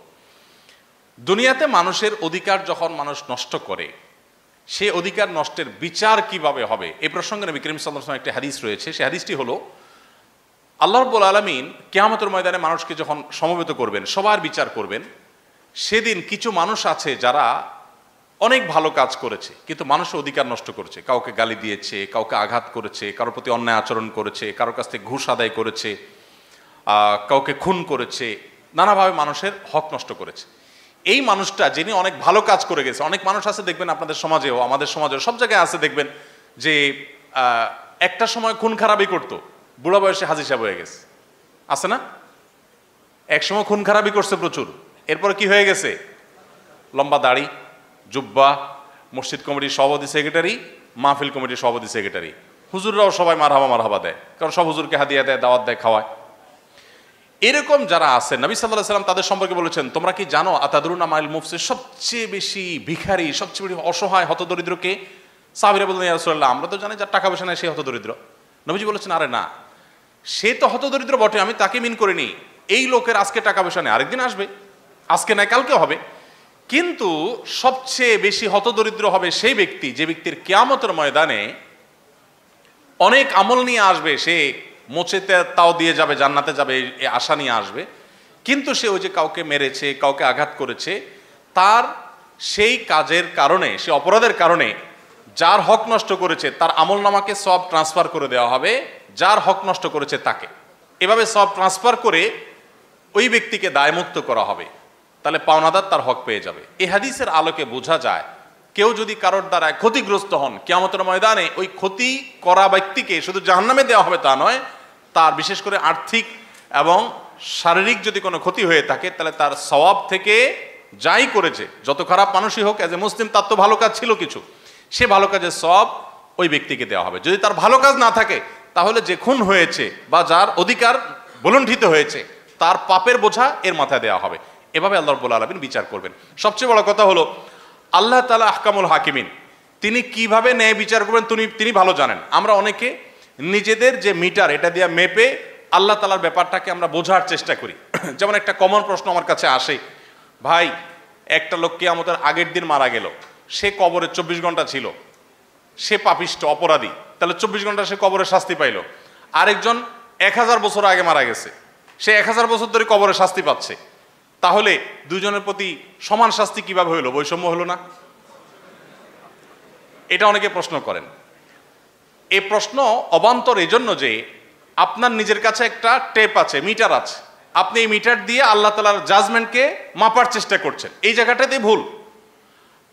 দুনিয়াতে মানুষের অধিকার যখন মানুষ নষ্ট করে, সে অধিকার নষ্টের বিচার কিভাবে হবে এই প্রসঙ্গে নবী করিম সাল্লাল্লাহু আলাইহি ওয়াসাল্লাম একটি হাদিস রয়েছে। সেই হাদিসটি হলো, আল্লাহ রাব্বুল আলামিন কিয়ামতের ময়দানে মানুষকে যখন সমবেত করবেন, সবার বিচার করবেন, সেদিন কিছু মানুষ আছে যারা অনেক ভালো কাজ করেছে, কিন্তু মানুষের অধিকার নষ্ট করেছে, কাউকে গালি দিয়েছে, কাউকে আঘাত করেছে, কারোর প্রতি অন্যায় আচরণ করেছে, কারোর কাছ থেকে ঘুষ আদায় করেছে, কাউকে খুন করেছে, নানাভাবে মানুষের হক নষ্ট করেছে। এই মানুষটা যিনি অনেক ভালো কাজ করে গেছে, অনেক মানুষ আছে দেখবেন আপনাদের সমাজেও আমাদের সমাজেও সব জায়গায় আছে দেখবেন যে একটা সময় খুন খারাপই করতো, বুড়া বয়সে হাজি সাহেব হয়ে গেছে, আছে না? এক সময় খুন খারাপই করছে প্রচুর, এরপর কি হয়ে গেছে? লম্বা দাড়ি, জুব্বা, মসজিদ কমিটির সভাপতি সেক্রেটারি, মাহফিল কমিটির সভাপতি সেক্রেটারি, হুজুররাও সবাই মারহাবা দেয়, কারণ সব হুজুরকে হাদিয়া দেয়, দাওয়াত দেয়, খাওয়ায়। এরকম যারা আছে নবী সাল্লাল্লাহু আলাইহি ওয়াসাল্লাম তাদের সম্পর্কে বলেছেন, তোমরা কি জানো আতাদরুনা মাল মুফসিদ, সবচেয়ে বেশি ভিখারি, সবচেয়ে বেশি অসহায় হতদরিদ্রকে? সাহাবীরা বললেন, ইয়া রাসূলুল্লাহ, আমরা তো জানি যার টাকা পয়সা নেই সে হতদরিদ্র। নবীজি বলেছেন, আরে না, সে তো হতদরিদ্র বটে, আমি তাকে মিন করিনি। এই লোকের আজকে টাকা পয়সা নেই, আরেকদিন আসবে, আজকে নাই কালকে হবে। কিন্তু সবচেয়ে বেশি হতদরিদ্র হবে সেই ব্যক্তি যে ব্যক্তির কিয়ামতের ময়দানে অনেক আমল নিয়ে আসবে, সে মোচেতে তাও দিয়ে যাবে, জান্নাতে যাবে, এই আশা নিয়ে আসবে, কিন্তু সে ওই যে কাউকে মেরেছে, কাউকে আঘাত করেছে, তার সেই কাজের কারণে, সে অপরাধের কারণে যার হক নষ্ট করেছে তার আমলনামাকে সব ট্রান্সফার করে দেওয়া হবে যার হক নষ্ট করেছে তাকে। এভাবে সব ট্রান্সফার করে ওই ব্যক্তিকে দায়মুক্ত করা হবে, তাহলে পাওনাদার তার হক পেয়ে যাবে। এই হাদিসের আলোকে বোঝা যায়, কেউ যদি কারোর দ্বারা ক্ষতিগ্রস্ত হন, কিয়ামতের ময়দানে ওই ক্ষতি করা ব্যক্তিকে শুধু জাহান্নামে দেওয়া হবে তা নয়, তার বিশেষ করে আর্থিক এবং শারীরিক যদি কোনো ক্ষতি হয়ে থাকে, তাহলে তার সওয়াব থেকে যাই করেছে, যত খারাপ মানুষই হোক, এজ এ মুসলিম তার তো ভালো কাজ ছিল কিছু, সে ভালো কাজের সওয়াব ওই ব্যক্তিকে দেওয়া হবে। যদি তার ভালো কাজ না থাকে, তাহলে যে খুন হয়েছে বা যার অধিকার বলুণ্ঠিত হয়েছে তার পাপের বোঝা এর মাথায় দেওয়া হবে। এভাবে আল্লাহ রাব্বুল আলামিন বিচার করবেন। সবচেয়ে বড় কথা হলো, আল্লাহ তাআলা আহকামুল হাকিমিন, তিনি কিভাবে ন্যায় বিচার করবেন তিনি ভালো জানেন। আমরা অনেকে নিজেদের যে মিটার, এটা দিয়ে মেপে আল্লাহ তাআলার ব্যাপারটাকে আমরা বোঝার চেষ্টা করি। যেমন একটা কমন প্রশ্ন আমার কাছে আসে, ভাই একটা লোক কিয়ামতের আগের দিন মারা গেল, সে কবরে 24 ঘন্টা ছিল, সে পাপিষ্ঠ অপরাধী, তাহলে 24 ঘন্টা সে কবরে শাস্তি পাইল। আরেকজন 1000 বছর আগে মারা গেছে, সে 1000 বছর ধরে কবরে শাস্তি পাচ্ছে, তাহলে দুজনের প্রতি সমান শাস্তি কিভাবে হইল? বৈষম্য হলো না? এটা অনেকে প্রশ্ন করেন। এই প্রশ্ন অবান্তর এই জন্য যে আপনার নিজের কাছে একটা টেপ আছে, মিটার আছে, আপনি এই মিটার দিয়ে আল্লাহ তাআলার জাজমেন্টকে মাপার চেষ্টা করছেন, এই জায়গাটাতে ভুল।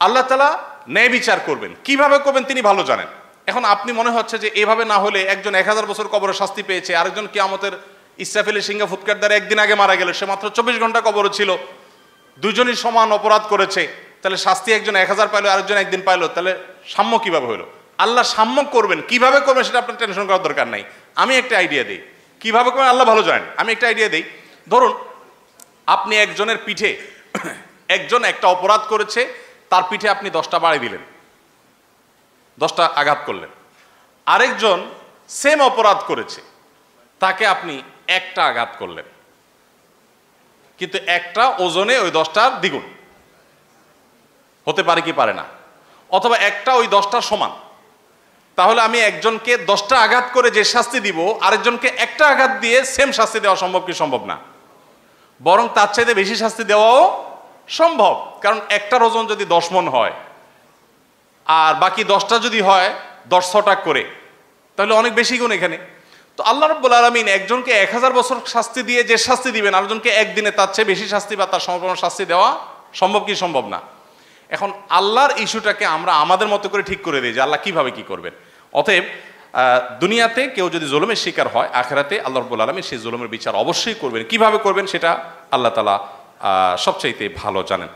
আল্লাহ তাআলা ন্যায় বিচার করবেন, কিভাবে করবেন তিনি ভালো জানেন। এখন আপনি মনে হচ্ছে যে এভাবে না হলে একজন 1000 বছর কবরে শাস্তি পেয়েছে, আরেকজন কিয়ামতের ইসরাফিলের সিংহা ফুৎকার দ্বারা একদিন আগে মারা গেল, সে মাত্র 24 ঘন্টা কবরে ছিল, দুজনই সমান অপরাধ করেছে, তাহলে শাস্তি একজন 1000 পাইলো, আরেকজন একদিন পাইলো, তাহলে সাম্য কিভাবে হলো? আল্লাহ সাম্য করবেন, কিভাবে করবেন সেটা আপনার টেনশন করার দরকার নাই। আমি একটা আইডিয়া দিই কিভাবে করবেন, আল্লাহ ভালো জানেন। আমি একটা আইডিয়া দিই, ধরুন আপনি একজনের পিঠে, একজন একটা অপরাধ করেছে, তার পিঠে আপনি 10টা বাড়ি দিলেন, 10টা আঘাত করলেন। আরেকজন সেম অপরাধ করেছে, তাকে আপনি একটা আঘাত করলেন, কিন্তু একটা ওজনে ওই 10টার দ্বিগুণ। হতে পারে কি পারে না? অথবা একটা ওই 10টার সমান। তাহলে আমি একজনকে 10টা আঘাত করে যে শাস্তি দিব, আরেকজনকে একটা আঘাত দিয়ে সেম শাস্তি দেওয়া সম্ভব কি সম্ভব না? বরং তার চাইতে বেশি শাস্তি দেওয়াও সম্ভব, কারণ একটার ওজন যদি 10 মণ হয় আর বাকি 10টা যদি হয় 10 করে, তাহলে অনেক বেশি গুণ এখানে। তো আল্লাহ রাব্বুল আলামিন একজনকে 1000 বছর শাস্তি দিয়ে যে শাস্তি দিবেন, আরেকজনকে একদিনে তার চেয়ে বেশি শাস্তি বা তার সমপরিমাণ শাস্তি দেওয়া সম্ভব কি সম্ভব না? এখন আল্লাহর ইস্যুটাকে আমরা আমাদের মতো করে ঠিক করে দিই যে আল্লাহ কিভাবে কি করবেন। অতএব দুনিয়াতে কেউ যদি জুলুমের শিকার হয়, আখিরাতে আল্লাহ রাব্বুল আলামিন সেই জুলুমের বিচার অবশ্যই করবেন। কিভাবে করবেন সেটা আল্লাহ তাআলা সবচাইতে ভালো জানেন।